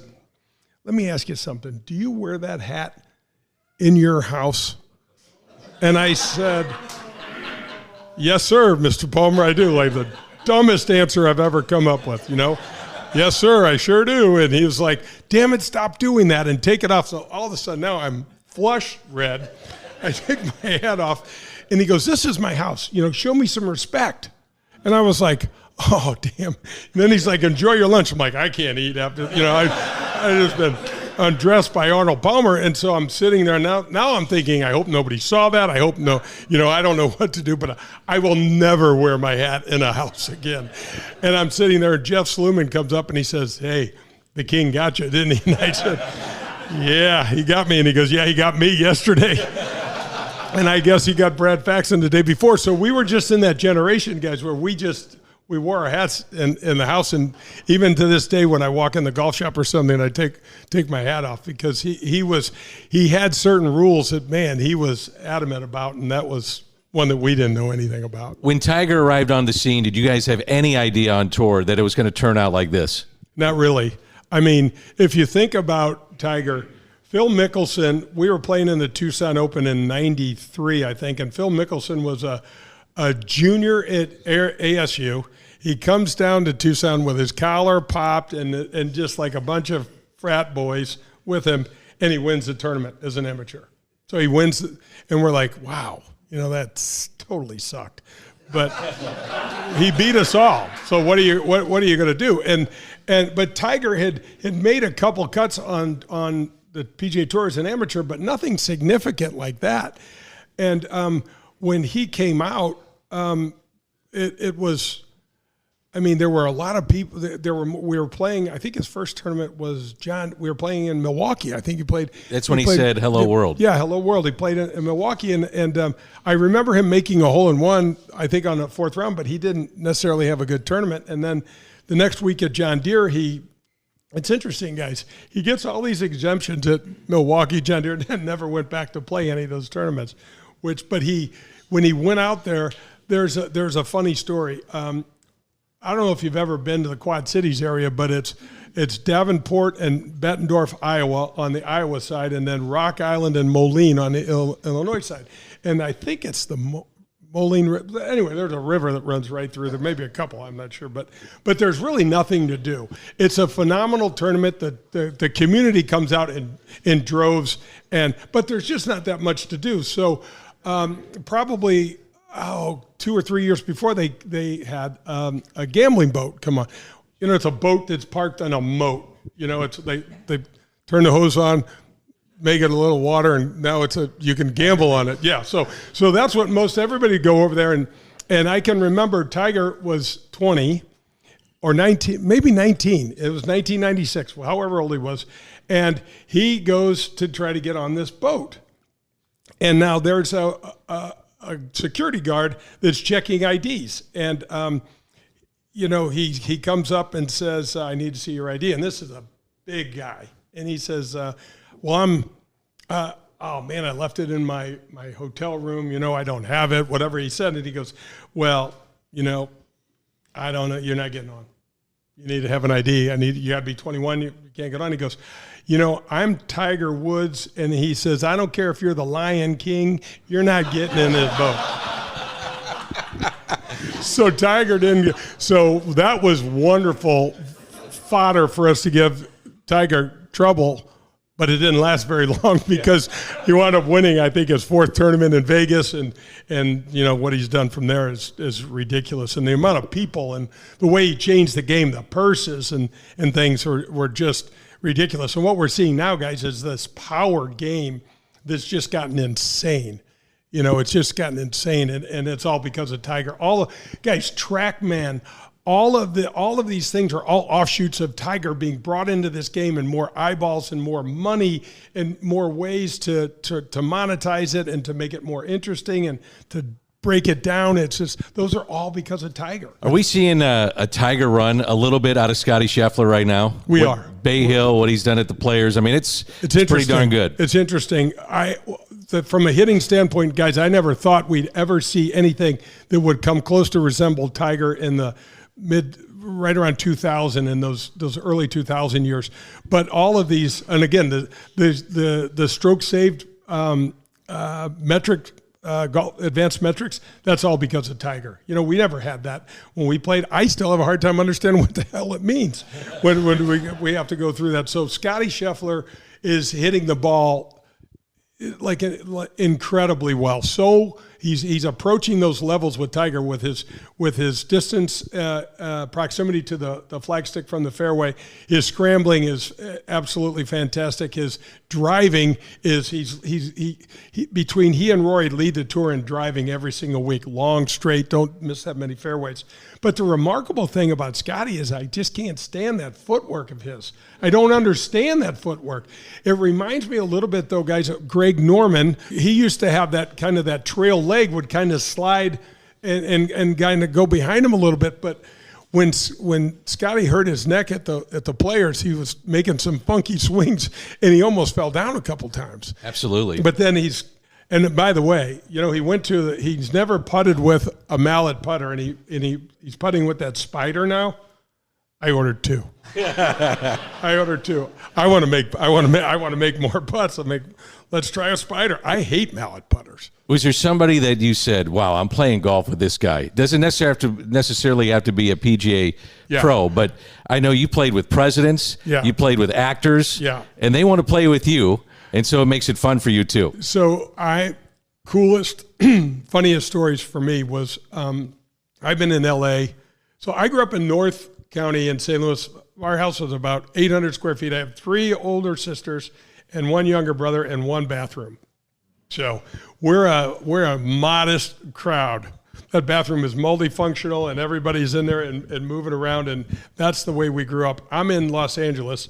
"Let me ask you something. Do you wear that hat in your house?" And I said, "Yes, sir, Mr. Palmer, I do." Like the dumbest answer I've ever come up with, "Yes, sir, I sure do." And he was like, "Damn it, stop doing that and take it off." So all of a sudden now I'm flush red. I take my hat off, and he goes, "This is my house. Show me some respect." And I was like, "Oh, damn." And then he's like, "Enjoy your lunch." I'm like, "I can't eat after, I just been undressed by Arnold Palmer." And so I'm sitting there now I'm thinking, I hope nobody saw that. I hope I don't know what to do, but I will never wear my hat in a house again. And I'm sitting there, and Jeff Sluman comes up and he says, "Hey, the king got you, didn't he?" And I said, "Yeah, he got me." And he goes, "Yeah, he got me yesterday." And I guess he got Brad Faxon the day before. So we were just in that generation, guys, where we wore our hats in the house, and even to this day, when I walk in the golf shop or something, I take my hat off, because he had certain rules that, man, he was adamant about, and that was one that we didn't know anything about. When Tiger arrived on the scene, did you guys have any idea on tour that it was going to turn out like this? Not really. I mean, if you think about Tiger, Phil Mickelson, we were playing in the Tucson Open in '93, I think, and Phil Mickelson was a junior at ASU. He comes down to Tucson with his collar popped and just like a bunch of frat boys with him, and he wins the tournament as an amateur. So he wins, and we're like, wow, that's totally sucked. But he beat us all. So what are you going to do? But Tiger had made a couple cuts on the PGA Tour as an amateur, but nothing significant like that. And when he came out, it was, there were a lot of people. We were playing. I think his first tournament was we were playing in Milwaukee. I think he played. That's when he said "Hello World." Yeah, "Hello World." He played in Milwaukee, and I remember him making a hole in one, I think, on the fourth round, but he didn't necessarily have a good tournament. And then the next week at John Deere, it's interesting, guys. He gets all these exemptions at Milwaukee, John Deere, and never went back to play any of those tournaments. When he went out there, there's a funny story. I don't know if you've ever been to the Quad Cities area, but it's Davenport and Bettendorf, Iowa, on the Iowa side, and then Rock Island and Moline on the Illinois side. And I think it's the Moline. Anyway, there's a river that runs right through there. Maybe a couple, I'm not sure, but there's really nothing to do. It's a phenomenal tournament. The community comes out in droves, but there's just not that much to do. So probably 2 or 3 years before, they had a gambling boat come on. It's a boat that's parked on a moat. They turn the hose on, make it a little water, and now you can gamble on it. Yeah, so that's what most everybody go over there, and I can remember Tiger was 20 or 19, maybe 19. It was 1996, however old he was, and he goes to try to get on this boat, and now there's a security guard that's checking IDs, and he comes up and says, "I need to see your ID," and this is a big guy, and he says, "Well, oh man, I left it in my hotel room. I don't have it." Whatever he said, and he goes, "Well, I don't know. You're not getting on. You need to have an ID. You got to be 21. You can't get on." He goes, "I'm Tiger Woods," and he says, "I don't care if you're the Lion King. You're not getting in this boat." So Tiger didn't. So that was wonderful fodder for us to give Tiger trouble, but it didn't last very long because he wound up winning, I think, his fourth tournament in Vegas, and what he's done from there is ridiculous. And the amount of people and the way he changed the game, the purses and things were just ridiculous. And what we're seeing now, guys, is this power game that's just gotten insane. It's just gotten insane, and it's all because of Tiger. Guys, TrackMan, all of these things are all offshoots of Tiger being brought into this game, and more eyeballs and more money and more ways to monetize it and to make it more interesting and to break it down. It's just, those are all because of Tiger. Are we seeing a Tiger run a little bit out of Scotty Scheffler right now? We are. Bay Hill, what he's done at the Players. I mean, it's pretty darn good. It's interesting. From a hitting standpoint, guys, I never thought we'd ever see anything that would come close to resemble Tiger in the right around 2000 in those early 2000 years. But all of these, and again, the stroke saved metric. Advanced metrics, that's all because of Tiger. We never had that when we played. I still have a hard time understanding what the hell it means when we have to go through that. So Scotty Scheffler is hitting the ball like incredibly well. So he's approaching those levels with Tiger with his distance, proximity to the flagstick from the fairway. His scrambling is absolutely fantastic. His driving is he between he and Rory lead the tour in driving every single week, long, straight, don't miss that many fairways. But the remarkable thing about Scotty is I just can't stand that footwork of his. I don't understand that footwork. It reminds me a little bit, though, guys, of Greg Norman. He used to have that kind of that trail leg would kind of slide and kind of go behind him a little bit. But when Scotty hurt his neck at the Players, he was making some funky swings, and he almost fell down a couple times. Absolutely. But then and by the way, he's never putted with a mallet putter, and he's putting with that Spider now. I ordered two. I want to make more putts. Let's try a Spider. I hate mallet putters. Was there somebody that you said, "Wow, I'm playing golf with this guy"? Doesn't necessarily have to be a PGA pro, but I know you played with presidents. Yeah. You played with actors. Yeah. And they want to play with you, and so it makes it fun for you too. So coolest, funniest stories for me was I've been in L.A. So I grew up in North County in St. Louis. Our house was about 800 square feet. I have 3 older sisters and 1 younger brother and 1 bathroom. So we're a modest crowd. That bathroom is multifunctional, and everybody's in there and moving around, and that's the way we grew up. I'm in Los Angeles,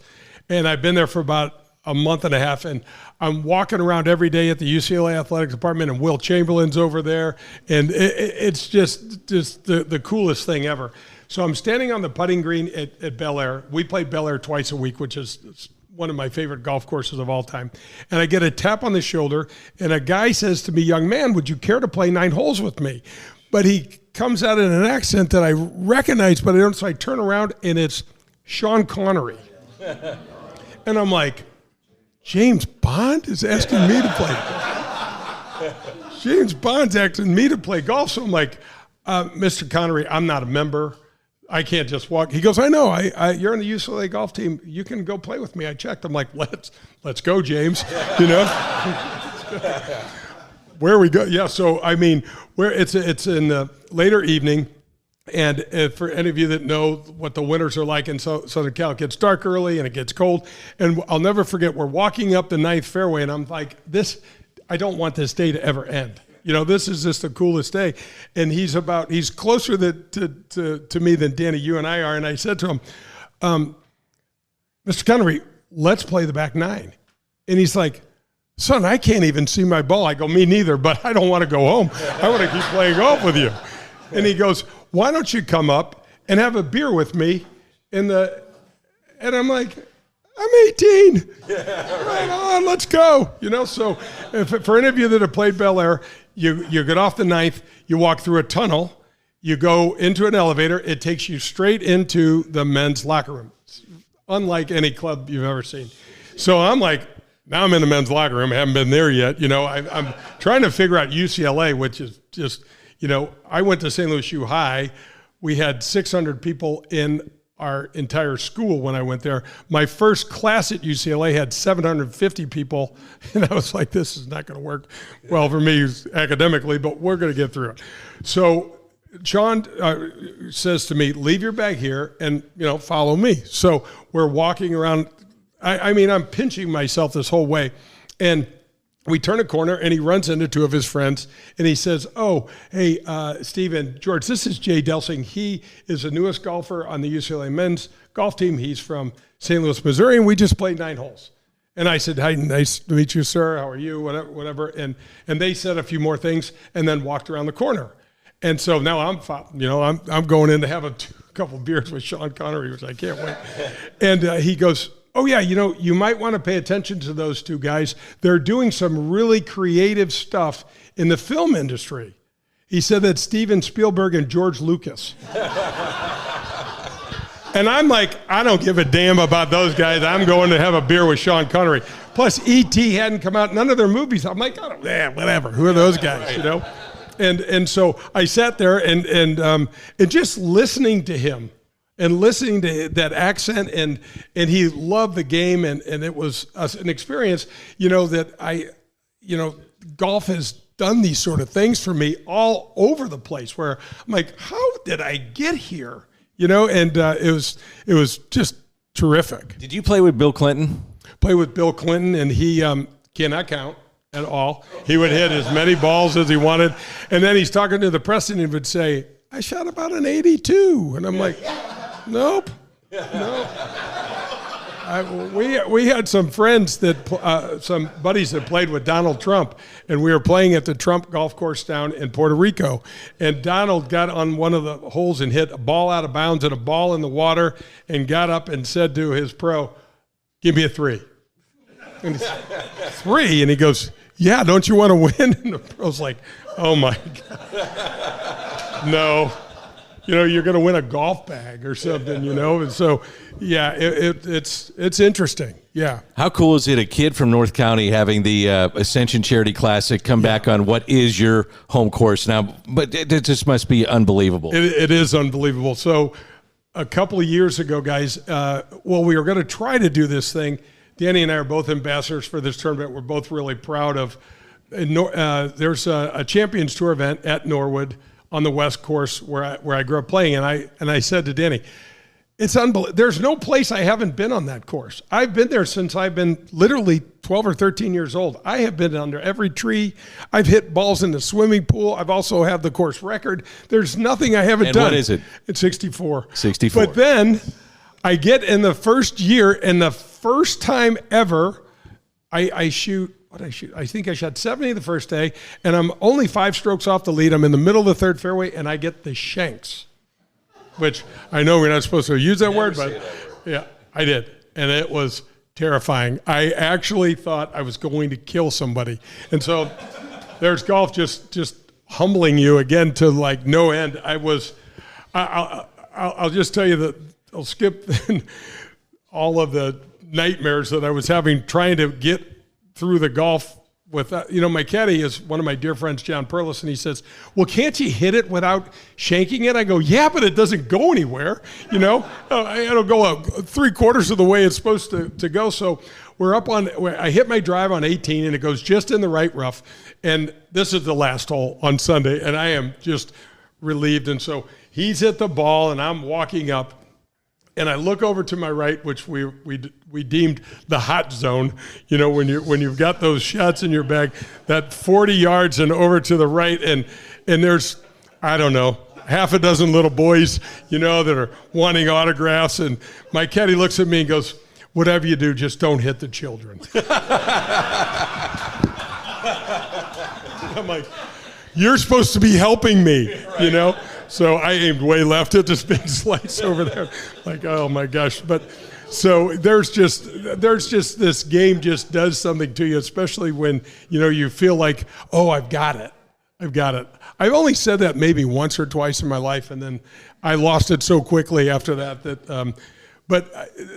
and I've been there for about a month and a half, and I'm walking around every day at the UCLA Athletics Department, and Will Chamberlain's over there, and it's just the coolest thing ever. So I'm standing on the putting green at Bel Air. We play Bel Air twice a week, which is one of my favorite golf courses of all time. And I get a tap on the shoulder, and a guy says to me, "Young man, would you care to play 9 holes with me?" But he comes out in an accent that I recognize, but I don't. So I turn around, and it's Sean Connery. And I'm like, James Bond is asking me to play. James Bond's asking me to play golf. So I'm like, Mr. Connery, I'm not a member. I can't just walk. He goes, I know. You're on the UCLA golf team. You can go play with me. I checked. I'm like, let's go, James. Where we go? Yeah. So I mean, it's in the later evening, and for any of you that know what the winters are like in Southern Cal, it gets dark early and it gets cold. And I'll never forget. We're walking up the 9th fairway, and I'm like, I don't want this day to ever end. This is just the coolest day. And he's closer to me than Danny, you and I are. And I said to him, Mr. Connery, let's play the back 9. And he's like, son, I can't even see my ball. I go, me neither, but I don't want to go home. I want to keep playing golf with you. And he goes, why don't you come up and have a beer with me and I'm like, I'm 18. Right on, let's go. So for any of you that have played Bel Air, you get off the 9th, you walk through a tunnel, you go into an elevator, it takes you straight into the men's locker room. It's unlike any club you've ever seen. So I'm like, now I'm in the men's locker room, I haven't been there yet. I'm trying to figure out UCLA, which is just, I went to St. Louis U High. We had 600 people in our entire school when I went there. My first class at UCLA had 750 people, and I was like, this is not going to work well for me academically, but we're going to get through it. So Sean says to me, leave your bag here and, follow me. So we're walking around. I'm pinching myself this whole way. And we turn a corner, and he runs into two of his friends, and he says, oh, hey, Steve and George, this is Jay Delsing. He is the newest golfer on the UCLA men's golf team. He's from St. Louis, Missouri, and we just played 9 holes. And I said, hi, nice to meet you, sir. How are you? Whatever. And they said a few more things and then walked around the corner. And so now I'm going in to have a couple beers with Sean Connery, which I can't wait. And he goes, oh, yeah, you might want to pay attention to those two guys. They're doing some really creative stuff in the film industry. He said that Steven Spielberg and George Lucas. And I'm like, I don't give a damn about those guys. I'm going to have a beer with Sean Connery. Plus, E.T. hadn't come out, none of their movies. I'm like, whatever. Who are those guys, And so I sat there and just listening to him. And listening to that accent, and he loved the game, and it was an experience, that golf has done these sort of things for me all over the place, where I'm like, how did I get here? And it was just terrific. Did you play with Bill Clinton? Play with Bill Clinton, and he cannot count at all. He would hit as many balls as he wanted, and then he's talking to the press, and he would say, I shot about an 82, and I'm like, Nope. We had some friends some buddies that played with Donald Trump, and we were playing at the Trump golf course down in Puerto Rico. And Donald got on one of the holes and hit a ball out of bounds and a ball in the water, and got up and said to his pro, give me a 3. And he said, 3? And he goes, yeah, don't you want to win? And the pro's like, oh my God. No. You're going to win a golf bag or something, And so, yeah, it's interesting. Yeah. How cool is it, a kid from North County having the Ascension Charity Classic come back on what is your home course now? But it just must be unbelievable. It is unbelievable. So a couple of years ago, guys, we were going to try to do this thing. Danny and I are both ambassadors for this tournament. We're both really proud of. There's a Champions Tour event at Norwood on the West Course where I grew up playing, and I said to Danny, it's unbelievable. There's no place I haven't been on that course. I've been there since I've been literally 12 or 13 years old. I have been under every tree. I've hit balls in the swimming pool. I've also had the course record. There's nothing I haven't done. And what is it? It's 64. 64. But then I get in the first year, and the first time ever, I shoot. I think I shot 70 the first day, and I'm only 5 strokes off the lead. I'm in the middle of the third fairway, and I get the shanks, which I know we're not supposed to use that word, but yeah, I did. And it was terrifying. I actually thought I was going to kill somebody. And so there's golf just humbling you again to like no end. I'll just tell you that I'll skip all of the nightmares that I was having trying to get through the golf with, my caddy is one of my dear friends, John Perlis, and he says, well, can't you hit it without shanking it? I go, yeah, but it doesn't go anywhere, It'll go 3/4 of the way it's supposed to go. So I hit my drive on 18, and it goes just in the right rough. And this is the last hole on Sunday, and I am just relieved. And so he's hit the ball, and I'm walking up. And I look over to my right, which we deemed the hot zone. When you've got those shots in your bag, that 40 yards and over to the right, and there's, I don't know, half a dozen little boys, that are wanting autographs. And my caddy looks at me and goes, "Whatever you do, just don't hit the children." I'm like, "You're supposed to be helping me, So I aimed way left at this big slice over there, like, oh my gosh! But so there's just this game just does something to you, especially when you feel like, oh, I've got it. I've only said that maybe once or twice in my life, and then I lost it so quickly after that. But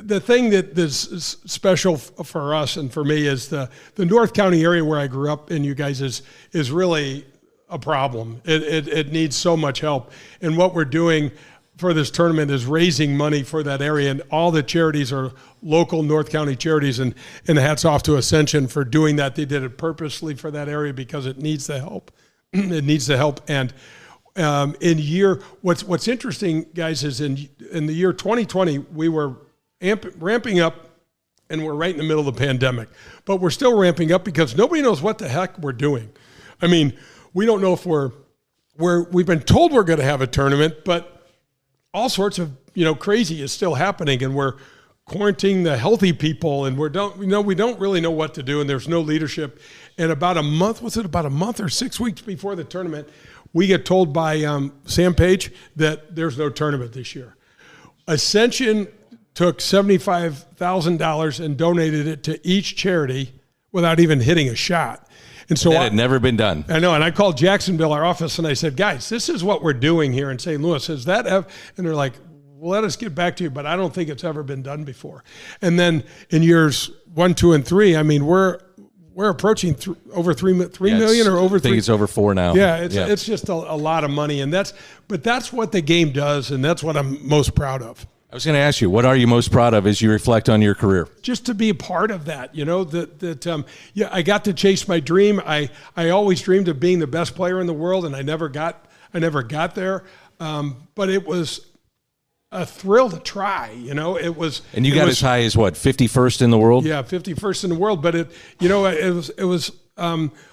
the thing that is special for us and for me is the North County area where I grew up, and you guys is really a problem. It needs so much help. And what we're doing for this tournament is raising money for that area, and all the charities are local North County charities, and hats off to Ascension for doing that. They did it purposely for that area because it needs the help. It needs the help. And what's interesting, guys, is in the year 2020, we were ramping up, and we're right in the middle of the pandemic. But we're still ramping up because nobody knows what the heck we're doing. I mean, we don't know if we've been told we're going to have a tournament, but all sorts of, crazy is still happening, and we're quarantining the healthy people, and we don't really know what to do, and there's no leadership. And about a month or 6 weeks before the tournament, we get told by Sam Page that there's no tournament this year. Ascension took $75,000 and donated it to each charity without even hitting a shot. And so that had never been done. I know. And I called Jacksonville, our office, and I said, guys, this is what we're doing here in St. Louis. Is that and they're like, well, let us get back to you, but I don't think it's ever been done before. And then in years 1, 2, and 3, I mean, we're approaching over 3 million or over 3. I think it's over 4 now. Yeah, it's just a lot of money, and that's what the game does, and that's what I'm most proud of. I was going to ask you, what are you most proud of as you reflect on your career? Just to be a part of that, I got to chase my dream. I always dreamed of being the best player in the world, and I never got there. But it was a thrill to try, it was. And you got as high as what, 51st in the world? Yeah, 51st in the world. But it was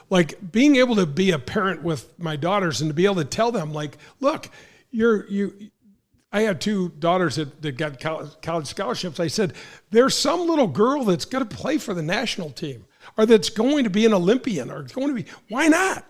like being able to be a parent with my daughters and to be able to tell them, like, look, I had 2 daughters that got college scholarships. I said, there's some little girl that's going to play for the national team, or that's going to be an Olympian, or going to be, why not?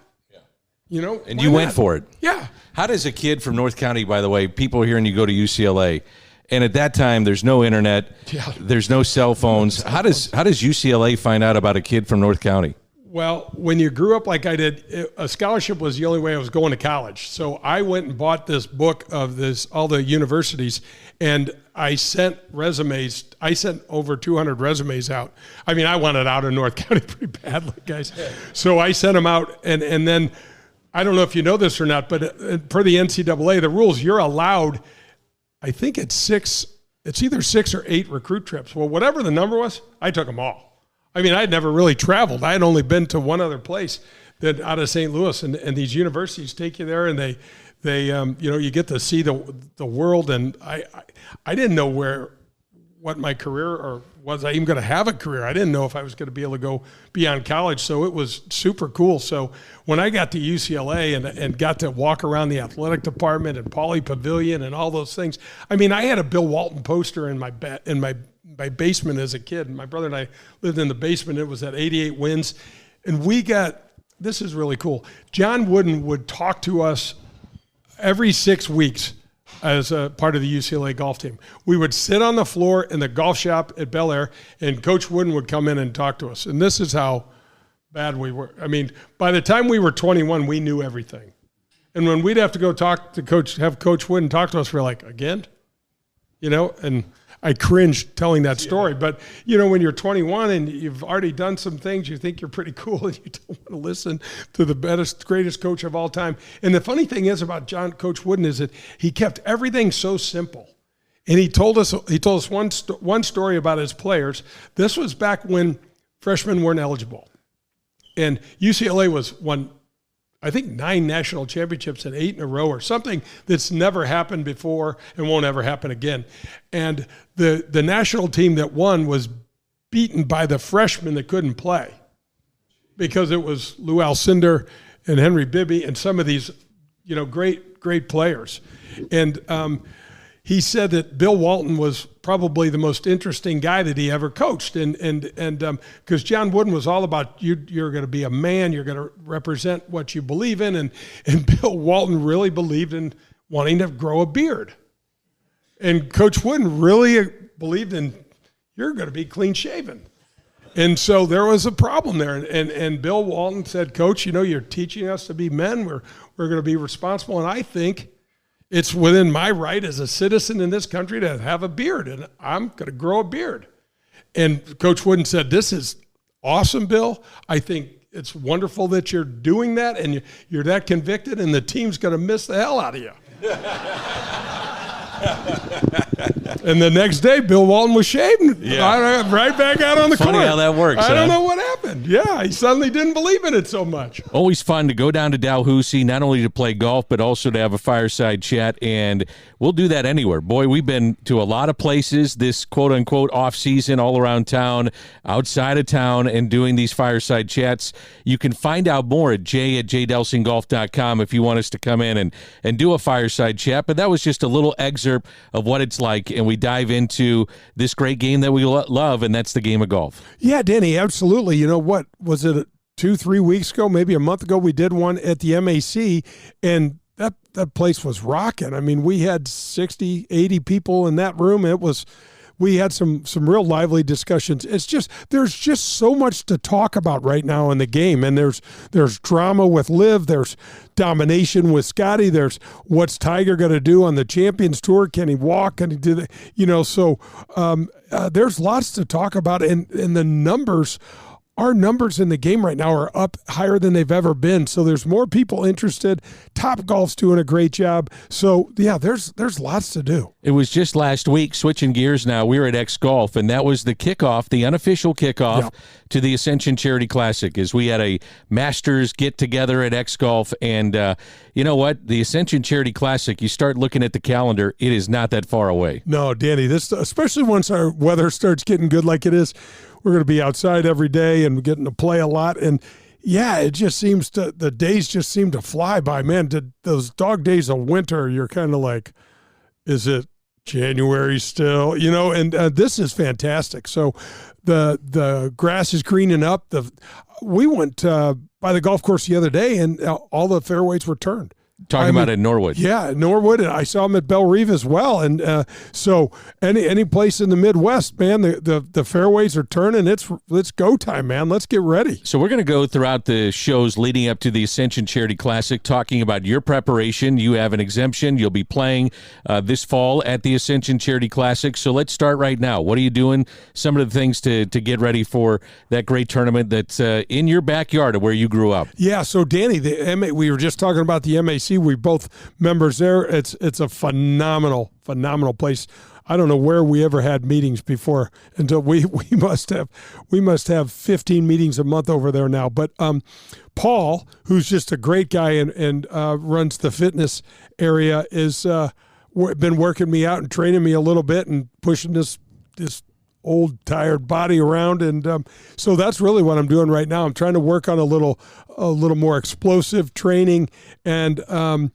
Yeah. And you went for it. Yeah. How does a kid from North County, by the way, people are hearing you go to UCLA, and at that time there's no internet, there's no cell phones. How does UCLA find out about a kid from North County? Well, when you grew up like I did, a scholarship was the only way I was going to college. So I went and bought this book of all the universities, and I sent resumes. I sent over 200 resumes out. I mean, I wanted out of North County pretty badly, guys. So I sent them out, and then I don't know if you know this or not, but per the NCAA, the rules, you're allowed, I think it's either 6 or 8 recruit trips. Well, whatever the number was, I took them all. I mean, I'd never really traveled. I had only been to one other place that out of St. Louis, and these universities take you there, and they you get to see the world. And I didn't know what my career, or was I even going to have a career? I didn't know if I was going to be able to go beyond college. So it was super cool. So when I got to UCLA and got to walk around the athletic department and Pauley Pavilion and all those things, I mean, I had a Bill Walton poster in my basement as a kid. My brother and I lived in the basement. It was at 88 Wins. And this is really cool. John Wooden would talk to us every 6 weeks as a part of the UCLA golf team. We would sit on the floor in the golf shop at Bel Air, and Coach Wooden would come in and talk to us. And this is how bad we were. I mean, by the time we were 21, we knew everything. And when we'd have to go talk to have Coach Wooden talk to us, we're like, again? And I cringed telling that story. But, when you're 21 and you've already done some things, you think you're pretty cool, and you don't want to listen to the greatest coach of all time. And the funny thing is about Coach Wooden is that he kept everything so simple. And he told us one story about his players. This was back when freshmen weren't eligible. And UCLA won, I think, 9 national championships and 8 in a row, or something that's never happened before and won't ever happen again. And the national team that won was beaten by the freshmen that couldn't play, because it was Lou Alcindor and Henry Bibby and some of these, great players. And he said that Bill Walton was probably the most interesting guy that he ever coached. And because John Wooden was all about you're going to be a man, you're going to represent what you believe in. And Bill Walton really believed in wanting to grow a beard. And Coach Wooden really believed in you're going to be clean shaven. And so there was a problem there. And Bill Walton said, Coach, you're teaching us to be men. We're going to be responsible. And I think it's within my right as a citizen in this country to have a beard, and I'm going to grow a beard. And Coach Wooden said, this is awesome, Bill. I think it's wonderful that you're doing that and you're that convicted, and the team's going to miss the hell out of you. And the next day, Bill Walton was shaved. Yeah. Right back out on the court. Funny how that works. I don't know what happened. Yeah, he suddenly didn't believe in it so much. Always fun to go down to Dalhousie, not only to play golf, but also to have a fireside chat, and we'll do that anywhere. Boy, we've been to a lot of places this quote-unquote off-season, all around town, outside of town, and doing these fireside chats. You can find out more at jay@jdelsinggolf.com if you want us to come in and do a fireside chat, but that was just a little excerpt of what it's like, and we dive into this great game that we love, and that's the game of golf. Yeah, Danny, absolutely. You know what, was it 2-3 weeks ago, maybe a month ago, we did one at the MAC, and that place was rocking. I mean, we had 60, 80 people in that room. We had some real lively discussions. There's just so much to talk about right now in the game, and there's drama with Liv, there's domination with Scotty, there's what's Tiger going to do on the Champions Tour? Can he walk? Can he do that? So there's lots to talk about, and the numbers. Our numbers in the game right now are up higher than they've ever been. So there's more people interested. Top Golf's doing a great job. So, yeah, there's lots to do. It was just last week, switching gears now, we were at xGolf, and that was the kickoff, the unofficial kickoff to the Ascension Charity Classic, as we had a Masters get-together at xGolf. And you know what? The Ascension Charity Classic, you start looking at the calendar, it is not that far away. No, Danny, this especially once our weather starts getting good like it is, we're going to be outside every day and getting to play a lot. And, yeah, it just seems the days just seem to fly by. Man, those dog days of winter, you're kind of like, is it January still? And this is fantastic. So the grass is greening up. We went by the golf course the other day, and all the fairways were turned. Talking about at Norwood. Yeah, Norwood, and I saw him at Belle Reve as well. And so any place in the Midwest, man, the fairways are turning. It's go time, man. Let's get ready. So we're going to go throughout the shows leading up to the Ascension Charity Classic, talking about your preparation. You have an exemption. You'll be playing this fall at the Ascension Charity Classic. So let's start right now. What are you doing? Some of the things to get ready for that great tournament that's in your backyard of where you grew up. Yeah, so Danny, we were just talking about the MAC. We're both members there. It's a phenomenal place. I don't know where we ever had meetings before until we must have 15 meetings a month over there now. But Paul, who's just a great guy and runs the fitness area, is been working me out and training me a little bit and pushing this old tired body around, and so that's really what I'm doing right now. I'm trying to work on a little more explosive training, and that's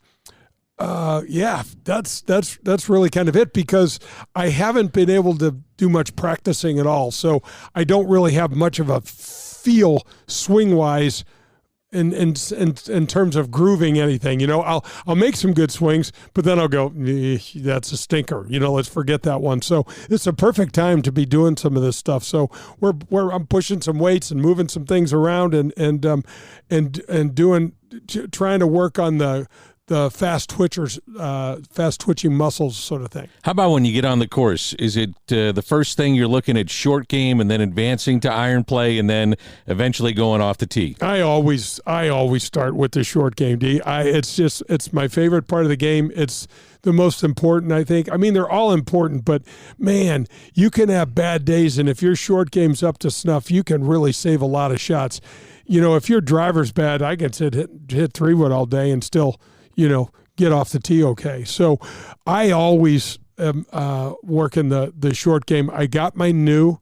really kind of it, because I haven't been able to do much practicing at all, so I don't really have much of a feel swing wise in terms of grooving anything. I'll make some good swings, but then I'll go, that's a stinker. Let's forget that one. So it's a perfect time to be doing some of this stuff. So I'm pushing some weights and moving some things around and trying to work on the fast twitching muscles sort of thing. How about when you get on the course? Is it the first thing you're looking at short game and then advancing to iron play and then eventually going off the tee? I always start with the short game, D. It's my favorite part of the game. It's the most important, I think. I mean, they're all important, but man, you can have bad days, and if your short game's up to snuff, you can really save a lot of shots. If your driver's bad, I can hit 3-wood all day and still get off the tee okay. So I always am working the short game. I got my new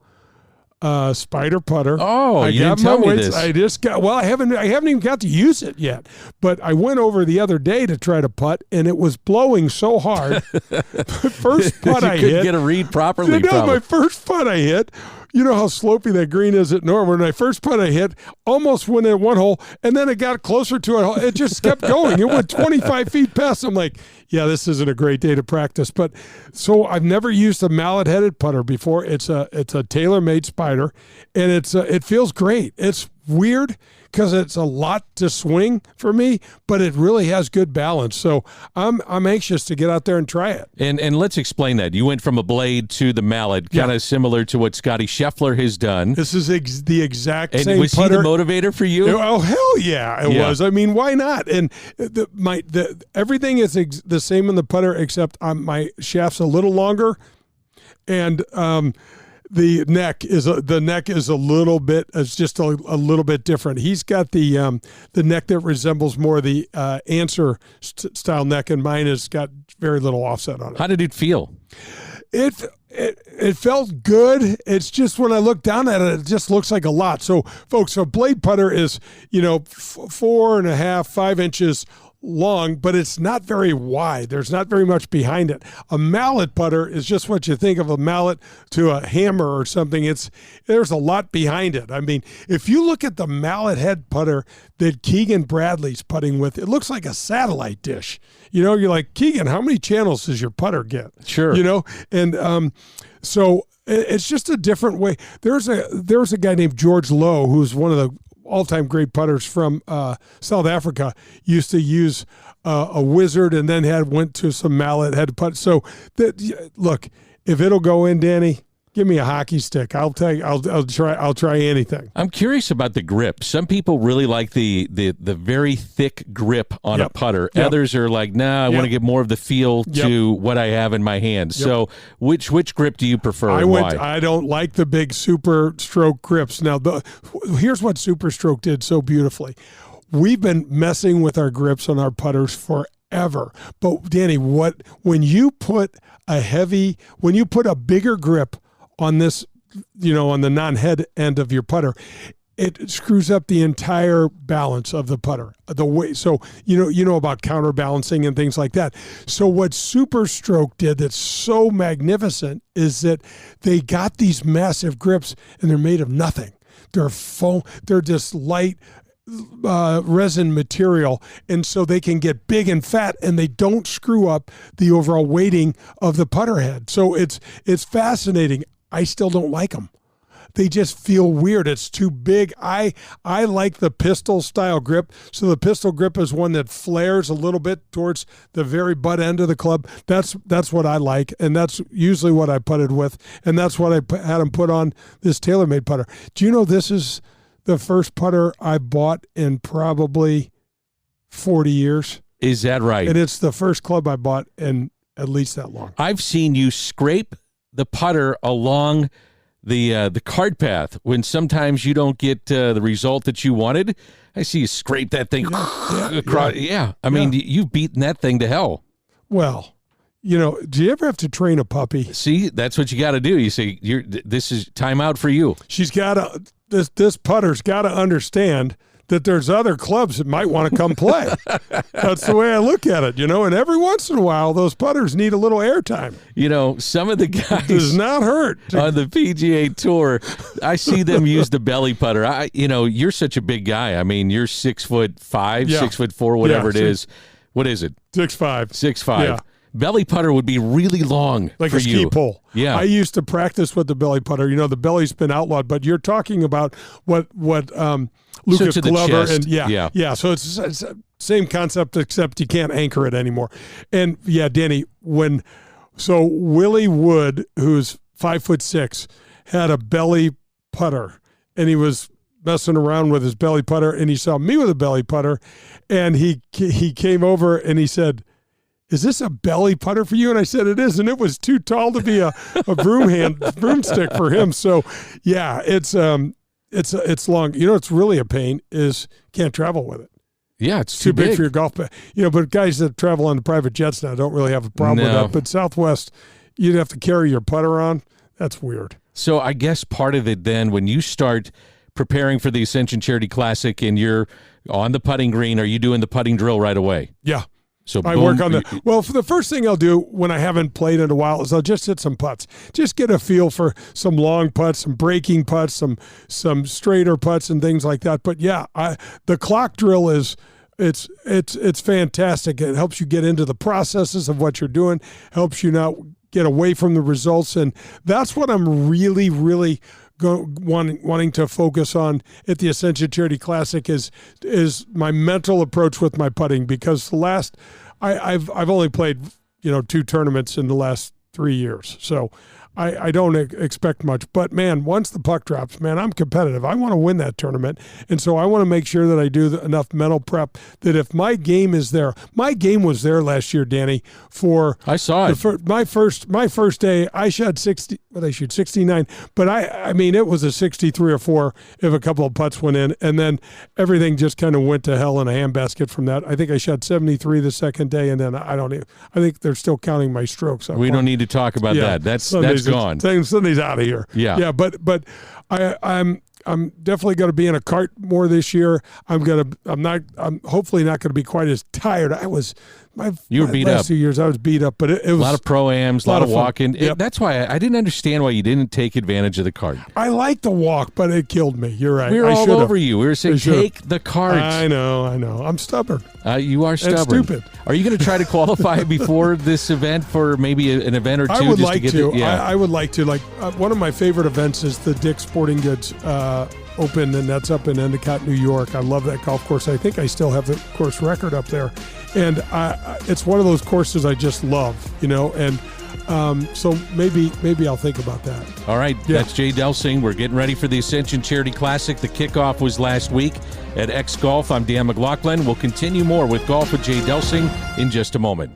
spider putter. Oh, you didn't tell me this. I just got. Well, I haven't even got to use it yet. But I went over the other day to try to putt, and it was blowing so hard. First putt I hit, couldn't get a read properly. My first putt I hit. You know how slopey that green is at Norwood. When I first putt I hit, almost went in one hole, and then it got closer to it. It just kept going. It went 25 feet past. I'm like, yeah, this isn't a great day to practice. But so I've never used a mallet-headed putter before. It's a tailor-made spider, and it feels great. It's weird because it's a lot to swing for me, but it really has good balance. So I'm anxious to get out there and try it. And let's explain that. You went from a blade to the mallet, kind of similar to what Scotty Scheffler has done. This is the exact and same was putter. he the motivator for you? Oh, hell yeah, it was. I mean, why not? And everything is the same in the putter except my shaft's a little longer, and the neck is a little bit. It's just a little bit different. He's got the neck that resembles more the Answer style neck, and mine has got very little offset on it. How did it feel? It felt good. It's just when I look down at it, it just looks like a lot. So, folks, a blade putter is 4.5, 5 inches long, but it's not very wide. There's not very much behind it. A mallet putter is just what you think of a mallet to a hammer or something. There's a lot behind it. I mean, if you look at the mallet head putter that Keegan Bradley's putting with, it looks like a satellite dish. You're like, Keegan, how many channels does your putter get? Sure. And so it's just a different way. There's a guy named George Lowe, who's one of the all-time great putters from South Africa, used to use a wizard and then went to some mallet, had to putt. So look, if it'll go in, Danny, give me a hockey stick. I'll try anything. I'm curious about the grip. Some people really like the very thick grip on a putter. Others are like, nah, I want to get more of the feel to what I have in my hand. So which grip do you prefer and why? I don't like the big Super Stroke grips. Now, here's what Super Stroke did so beautifully. We've been messing with our grips on our putters forever. But Danny, when you put a bigger grip on this, on the non-head end of your putter, it screws up the entire balance of the putter. The way, so you know about counterbalancing and things like that. So what Super Stroke did that's so magnificent is that they got these massive grips and they're made of nothing. They're foam. They're just light resin material, and so they can get big and fat, and they don't screw up the overall weighting of the putter head. So it's fascinating. I still don't like them. They just feel weird. It's too big. I like the pistol style grip. So the pistol grip is one that flares a little bit towards the very butt end of the club. That's what I like, and that's usually what I putted with, and that's what I had them put on this TaylorMade putter. Do you know this is the first putter I bought in probably 40 years? Is that right? And it's the first club I bought in at least that long. I've seen you scrape the putter along the cart path when sometimes you don't get the result that you wanted. I see you scrape that thing across. Yeah. I mean, you've beaten that thing to hell. Well, do you ever have to train a puppy? See, that's what you got to do. You say, this is time out for you. She's got to, this putter's got to understand that there's other clubs that might want to come play. That's the way I look at it, and every once in a while, those putters need a little airtime. Some of the guys does not hurt on the PGA Tour. I see them use the belly putter. You're such a big guy. I mean, you're 6'5", 6'4", whatever it is. What is it? 6'5". 6'5". Yeah. Belly putter would be really long like for a ski you. pole. Yeah. I used to practice with the belly putter. The belly's been outlawed, but you're talking about what Lucas Glover and yeah. So it's the same concept, except you can't anchor it anymore. And yeah, Danny, Willie Wood, who's 5'6", had a belly putter, and he was messing around with his belly putter, and he saw me with a belly putter, and he came over and he said, "Is this a belly putter for you?" And I said, "It is." And it was too tall to be a broomstick for him. So yeah, it's long. It's really a pain is can't travel with it. Yeah, it's too big for your golf bag. But guys that travel on the private jets now don't really have a problem with that. But Southwest, you'd have to carry your putter on. That's weird. So I guess part of it then, when you start preparing for the Ascension Charity Classic and you're on the putting green, are you doing the putting drill right away? Yeah. So I work on that. Well, for the first thing I'll do when I haven't played in a while is I'll just hit some putts. Just get a feel for some long putts, some breaking putts, some straighter putts and things like that. But yeah, the clock drill it's fantastic. It helps you get into the processes of what you're doing, helps you not get away from the results. And that's what I'm really, really wanting to focus on at the Ascension Charity Classic is my mental approach with my putting, because I've only played 2 tournaments in the last 3 years, so I don't expect much. But, man, once the puck drops, man, I'm competitive. I want to win that tournament. And so I want to make sure that I do enough mental prep that if my game is there. My game was there last year, Danny, for I saw it. My first day, I shot 69. But, I mean, it was a 63 or 4 if a couple of putts went in. And then everything just kind of went to hell in a handbasket from that. I think I shot 73 the second day, and then I think they're still counting my strokes. We don't need to talk about that. That's gone. Sunday's out of here. Yeah. But I'm definitely going to be in a cart more this year. I'm hopefully not going to be quite as tired. You were beat last up. 2 years I was beat up, but it was a lot of pro-ams, a lot of walking. Yep. That's why I didn't understand why you didn't take advantage of the cart. I like the walk, but it killed me. You're right. We were all over you. We were saying, take the cart. I know. I'm stubborn. You are stubborn. And stupid. Are you going to try to qualify before this event for maybe an event or two? I would like to. Yeah. I would like to. One of my favorite events is the Dick's Sporting Goods Open, and that's up in Endicott, New York. I love that golf course. I think I still have the course record up there. And it's one of those courses I just love, and so maybe I'll think about that. All right, That's Jay Delsing. We're getting ready for the Ascension Charity Classic. The kickoff was last week at xGolf. I'm Dan McLaughlin. We'll continue more with Golf with Jay Delsing in just a moment.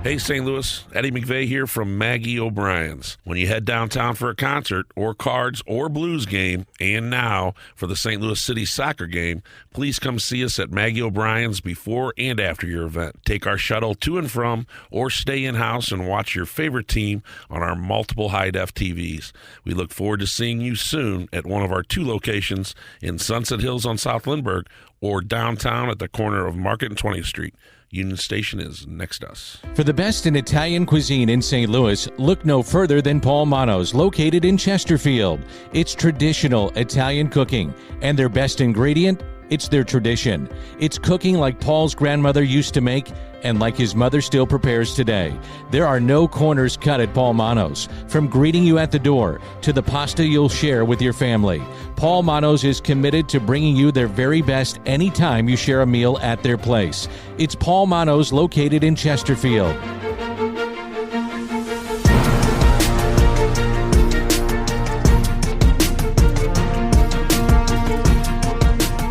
Hey, St. Louis, Eddie McVeigh here from Maggie O'Brien's. When you head downtown for a concert or cards or blues game, and now for the St. Louis City soccer game, please come see us at Maggie O'Brien's before and after your event. Take our shuttle to and from, or stay in-house and watch your favorite team on our multiple high-def TVs. We look forward to seeing you soon at one of our 2 locations in Sunset Hills on South Lindbergh or downtown at the corner of Market and 20th Street. Union Station is next to us. For the best in Italian cuisine in St. Louis, look no further than Paul Manno's, located in Chesterfield. It's traditional Italian cooking, and their best ingredient, it's their tradition. It's cooking like Paul's grandmother used to make, and like his mother still prepares today. There are no corners cut at Paul Manno's. From greeting you at the door to the pasta you'll share with your family, Paul Manno's is committed to bringing you their very best anytime you share a meal at their place. It's Paul Manno's, located in Chesterfield.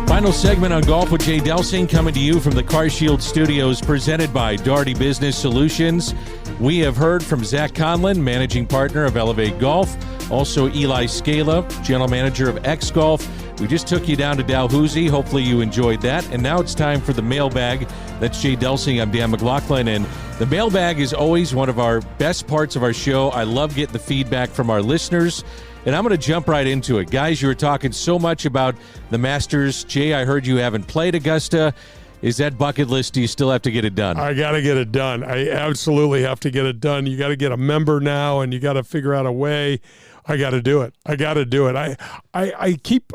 Final segment on Golf with Jay Delsing, coming to you from the CarShield Studios, presented by Daugherty Business Solutions. We have heard from Zach Conlon, managing partner of Elv8 Golf, also Eli Scala, general manager of xGolf. We just took you down to Dalhousie. Hopefully you enjoyed that. And now it's time for the mailbag. That's Jay Delsing. I'm Dan McLaughlin. And the mailbag is always one of our best parts of our show. I love getting the feedback from our listeners. And I'm going to jump right into it. Guys, you were talking so much about the Masters. Jay, I heard you haven't played Augusta. Is that bucket list? Do you still have to get it done? I got to get it done. I absolutely have to get it done. You got to get a member now, and you got to figure out a way. I got to do it. I keep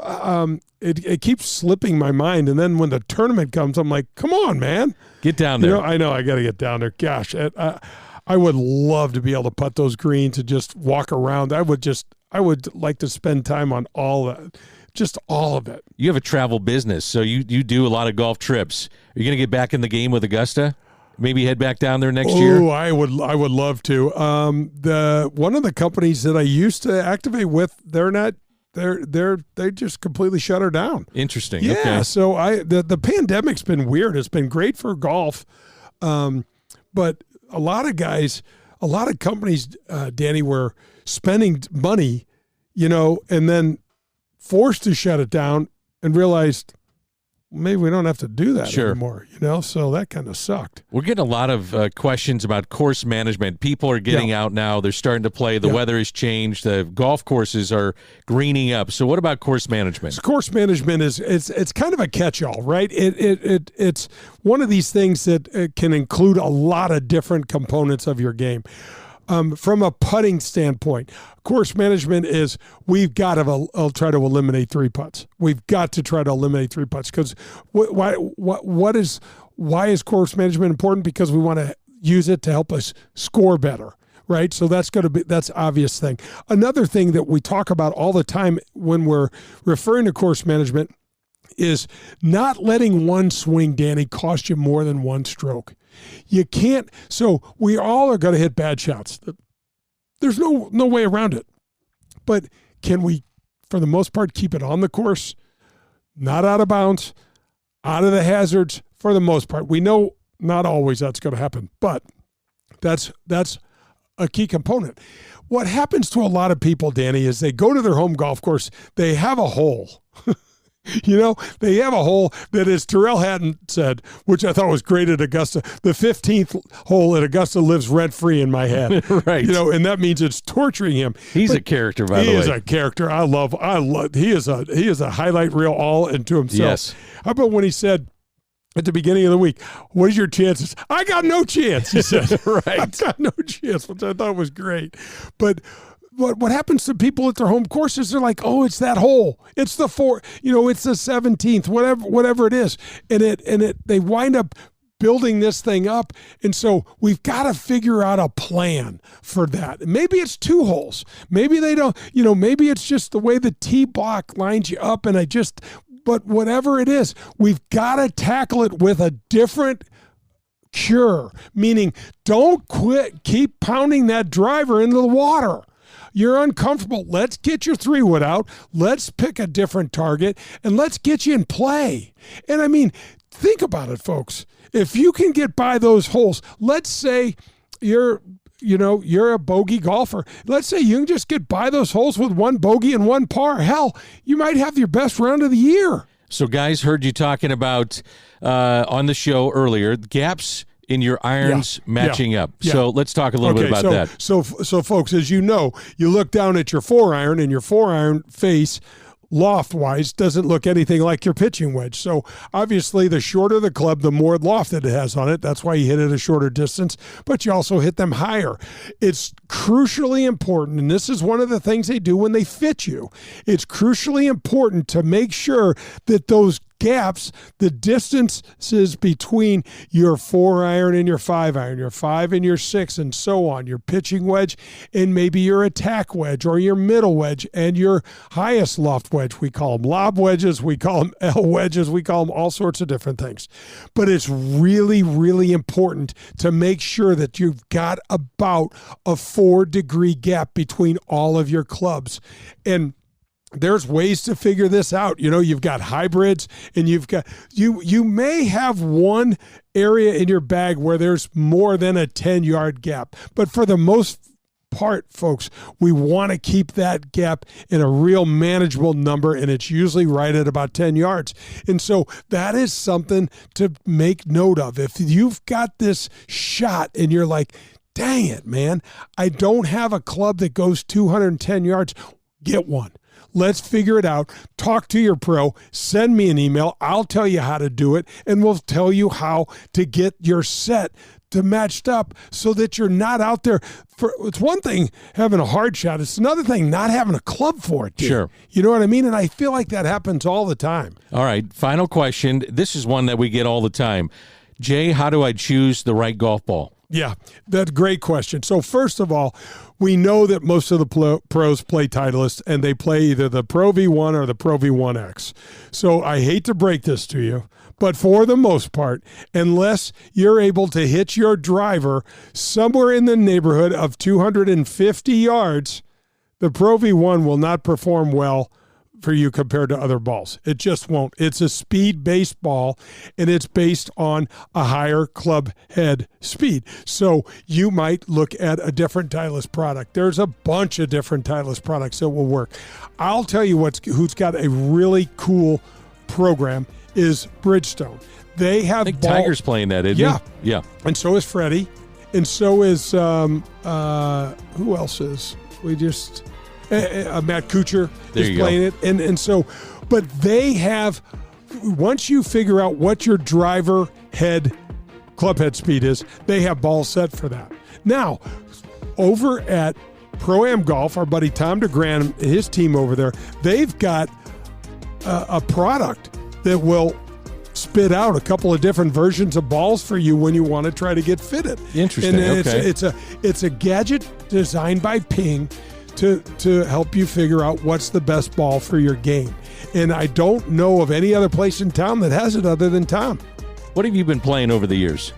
it keeps slipping my mind, and then when the tournament comes, I'm like, come on, man, get down there. I know I got to get down there. Gosh, I would love to be able to putt those greens and just walk around. I would like to spend time on all that. Just all of it. You have a travel business, so you do a lot of golf trips. Are you going to get back in the game with Augusta? Maybe head back down there next year? Oh, I would love to. One of the companies that I used to activate with, they just completely shut her down. Interesting. Yeah. Okay. So the pandemic's been weird. It's been great for golf, but a lot of companies, Danny, were spending money, and then forced to shut it down and realized maybe we don't have to do that anymore, so that kind of sucked. We're getting a lot of questions about course management. People are getting out now. They're starting to play. The weather has changed. The golf courses are greening up. So what about course management? So course management it's kind of a catch-all, right? It's one of these things that can include a lot of different components of your game. From a putting standpoint, course management is we've got to try to eliminate 3 putts. We've got to try to eliminate 3 putts because why is course management important? Because we want to use it to help us score better. right? So that's obvious thing. Another thing that we talk about all the time when we're referring to course management is not letting one swing, Danny, cost you more than one stroke. You can't. So we all are going to hit bad shots. There's no way around it. But can we, for the most part, keep it on the course, not out of bounds, out of the hazards for the most part? We know not always that's going to happen, but that's a key component. What happens to a lot of people, Danny, is they go to their home golf course, they have a hole. They have a hole that, as Terrell Hatton said, which I thought was great at Augusta, the 15th hole at Augusta lives rent-free in my head. Right. And that means it's torturing him. He's a character, by the way. He is a character. I love, he is a highlight reel all into himself. Yes. How about when he said at the beginning of the week, what is your chances? I got no chance, he said. Right. I got no chance, which I thought was great. But what happens to people at their home courses? They're like, oh, it's that hole. It's the it's the 17th, whatever it is. And they wind up building this thing up. And so we've got to figure out a plan for that. Maybe it's 2 holes. Maybe they don't, maybe it's just the way the tee block lines you up. But whatever it is, we've got to tackle it with a different cure, meaning don't keep pounding that driver into the water. You're uncomfortable. Let's get your 3-wood out. Let's pick a different target, and let's get you in play. And I mean, think about it, folks. If you can get by those holes, let's say you're a bogey golfer. Let's say you can just get by those holes with 1 bogey and 1 par. Hell, you might have your best round of the year. So, guys, heard you talking about on the show earlier, gaps in your irons matching up. Yeah. So let's talk a little bit about that. So, folks, as you know, you look down at your 4-iron, and your 4-iron face, loft-wise, doesn't look anything like your pitching wedge. So, obviously, the shorter the club, the more loft that it has on it. That's why you hit it a shorter distance, but you also hit them higher. It's crucially important, and this is one of the things they do when they fit you. It's crucially important to make sure that those gaps, the distances between your 4-iron and your 5-iron, your 5 and your 6, and so on, your pitching wedge and maybe your attack wedge or your middle wedge and your highest loft wedge. We call them lob wedges, we call them L wedges, we call them all sorts of different things. But it's really, really important to make sure that you've got about a 4-degree gap between all of your clubs. And there's ways to figure this out. You've got hybrids, and you may have one area in your bag where there's more than a 10-yard gap. But for the most part, folks, we want to keep that gap in a real manageable number, and it's usually right at about 10 yards. And so that is something to make note of. If you've got this shot and you're like, dang it, man, I don't have a club that goes 210 yards, get one. Let's figure it out. Talk to your pro. Send me an email. I'll tell you how to do it, and we'll tell you how to get your set to matched up so that you're not out there. It's one thing having a hard shot. It's another thing not having a club for it. Dude. Sure. You know what I mean? And I feel like that happens all the time. All right. Final question. This is one that we get all the time. Jay, how do I choose the right golf ball? Yeah, that's a great question. So first of all, we know that most of the pros play Titleist, and they play either the Pro V1 or the Pro V1X. So I hate to break this to you, but for the most part, unless you're able to hit your driver somewhere in the neighborhood of 250 yards, the Pro V1 will not perform well for you compared to other balls. It just won't. It's a speed-based ball, and it's based on a higher club head speed. So you might look at a different Titleist product. There's a bunch of different Titleist products that will work. I'll tell you who's got a really cool program is Bridgestone. They have I think Tiger's playing that, isn't he? Yeah. And so is Freddie. And so is who else is? Matt Kuchar is playing it. And so, but they have, once you figure out what your driver head, club head speed is, they have balls set for that. Now, over at Pro-Am Golf, our buddy Tom DeGran, his team over there, they've got a product that will spit out a couple of different versions of balls for you when you want to try to get fitted. Interesting. And okay. it's a gadget designed by Ping to help you figure out what's the best ball for your game. And I don't know of any other place in town that has it other than Tom. What have you been playing over the years?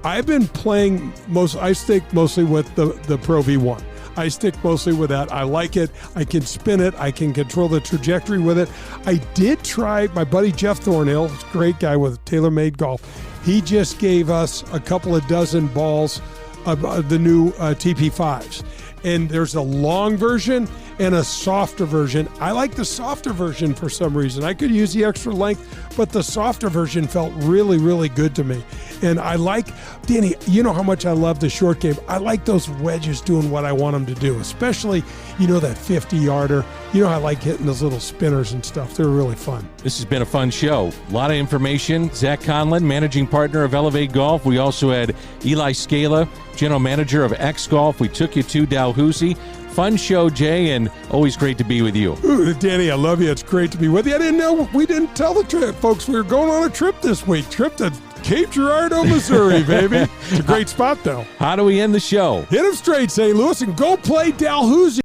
I've been playing I stick mostly with the Pro V1. I stick mostly with that. I like it. I can spin it. I can control the trajectory with it. I did try my buddy Jeff Thornhill, great guy with TaylorMade Golf. He just gave us a couple of dozen balls of the new TP5s. And there's a long version and a softer version. I like the softer version for some reason. I could use the extra length, but the softer version felt really, really good to me. And I like, Danny, you know how much I love the short game. I like those wedges doing what I want them to do, especially, that 50-yarder. You know, I like hitting those little spinners and stuff. They're really fun. This has been a fun show. A lot of information. Zach Conlon, managing partner of Elv8 Golf. We also had Eli Scala, general manager of xGolf. We took you to Dalhousie. Fun show, Jay, and always great to be with you. Ooh, Danny, I love you. It's great to be with you. I didn't know, we didn't tell the trip, folks. We were going on a trip this week. Trip to Cape Girardeau, Missouri, baby. It's a great spot, though. How do we end the show? Hit 'em straight, St. Louis, and go play Dalhousie.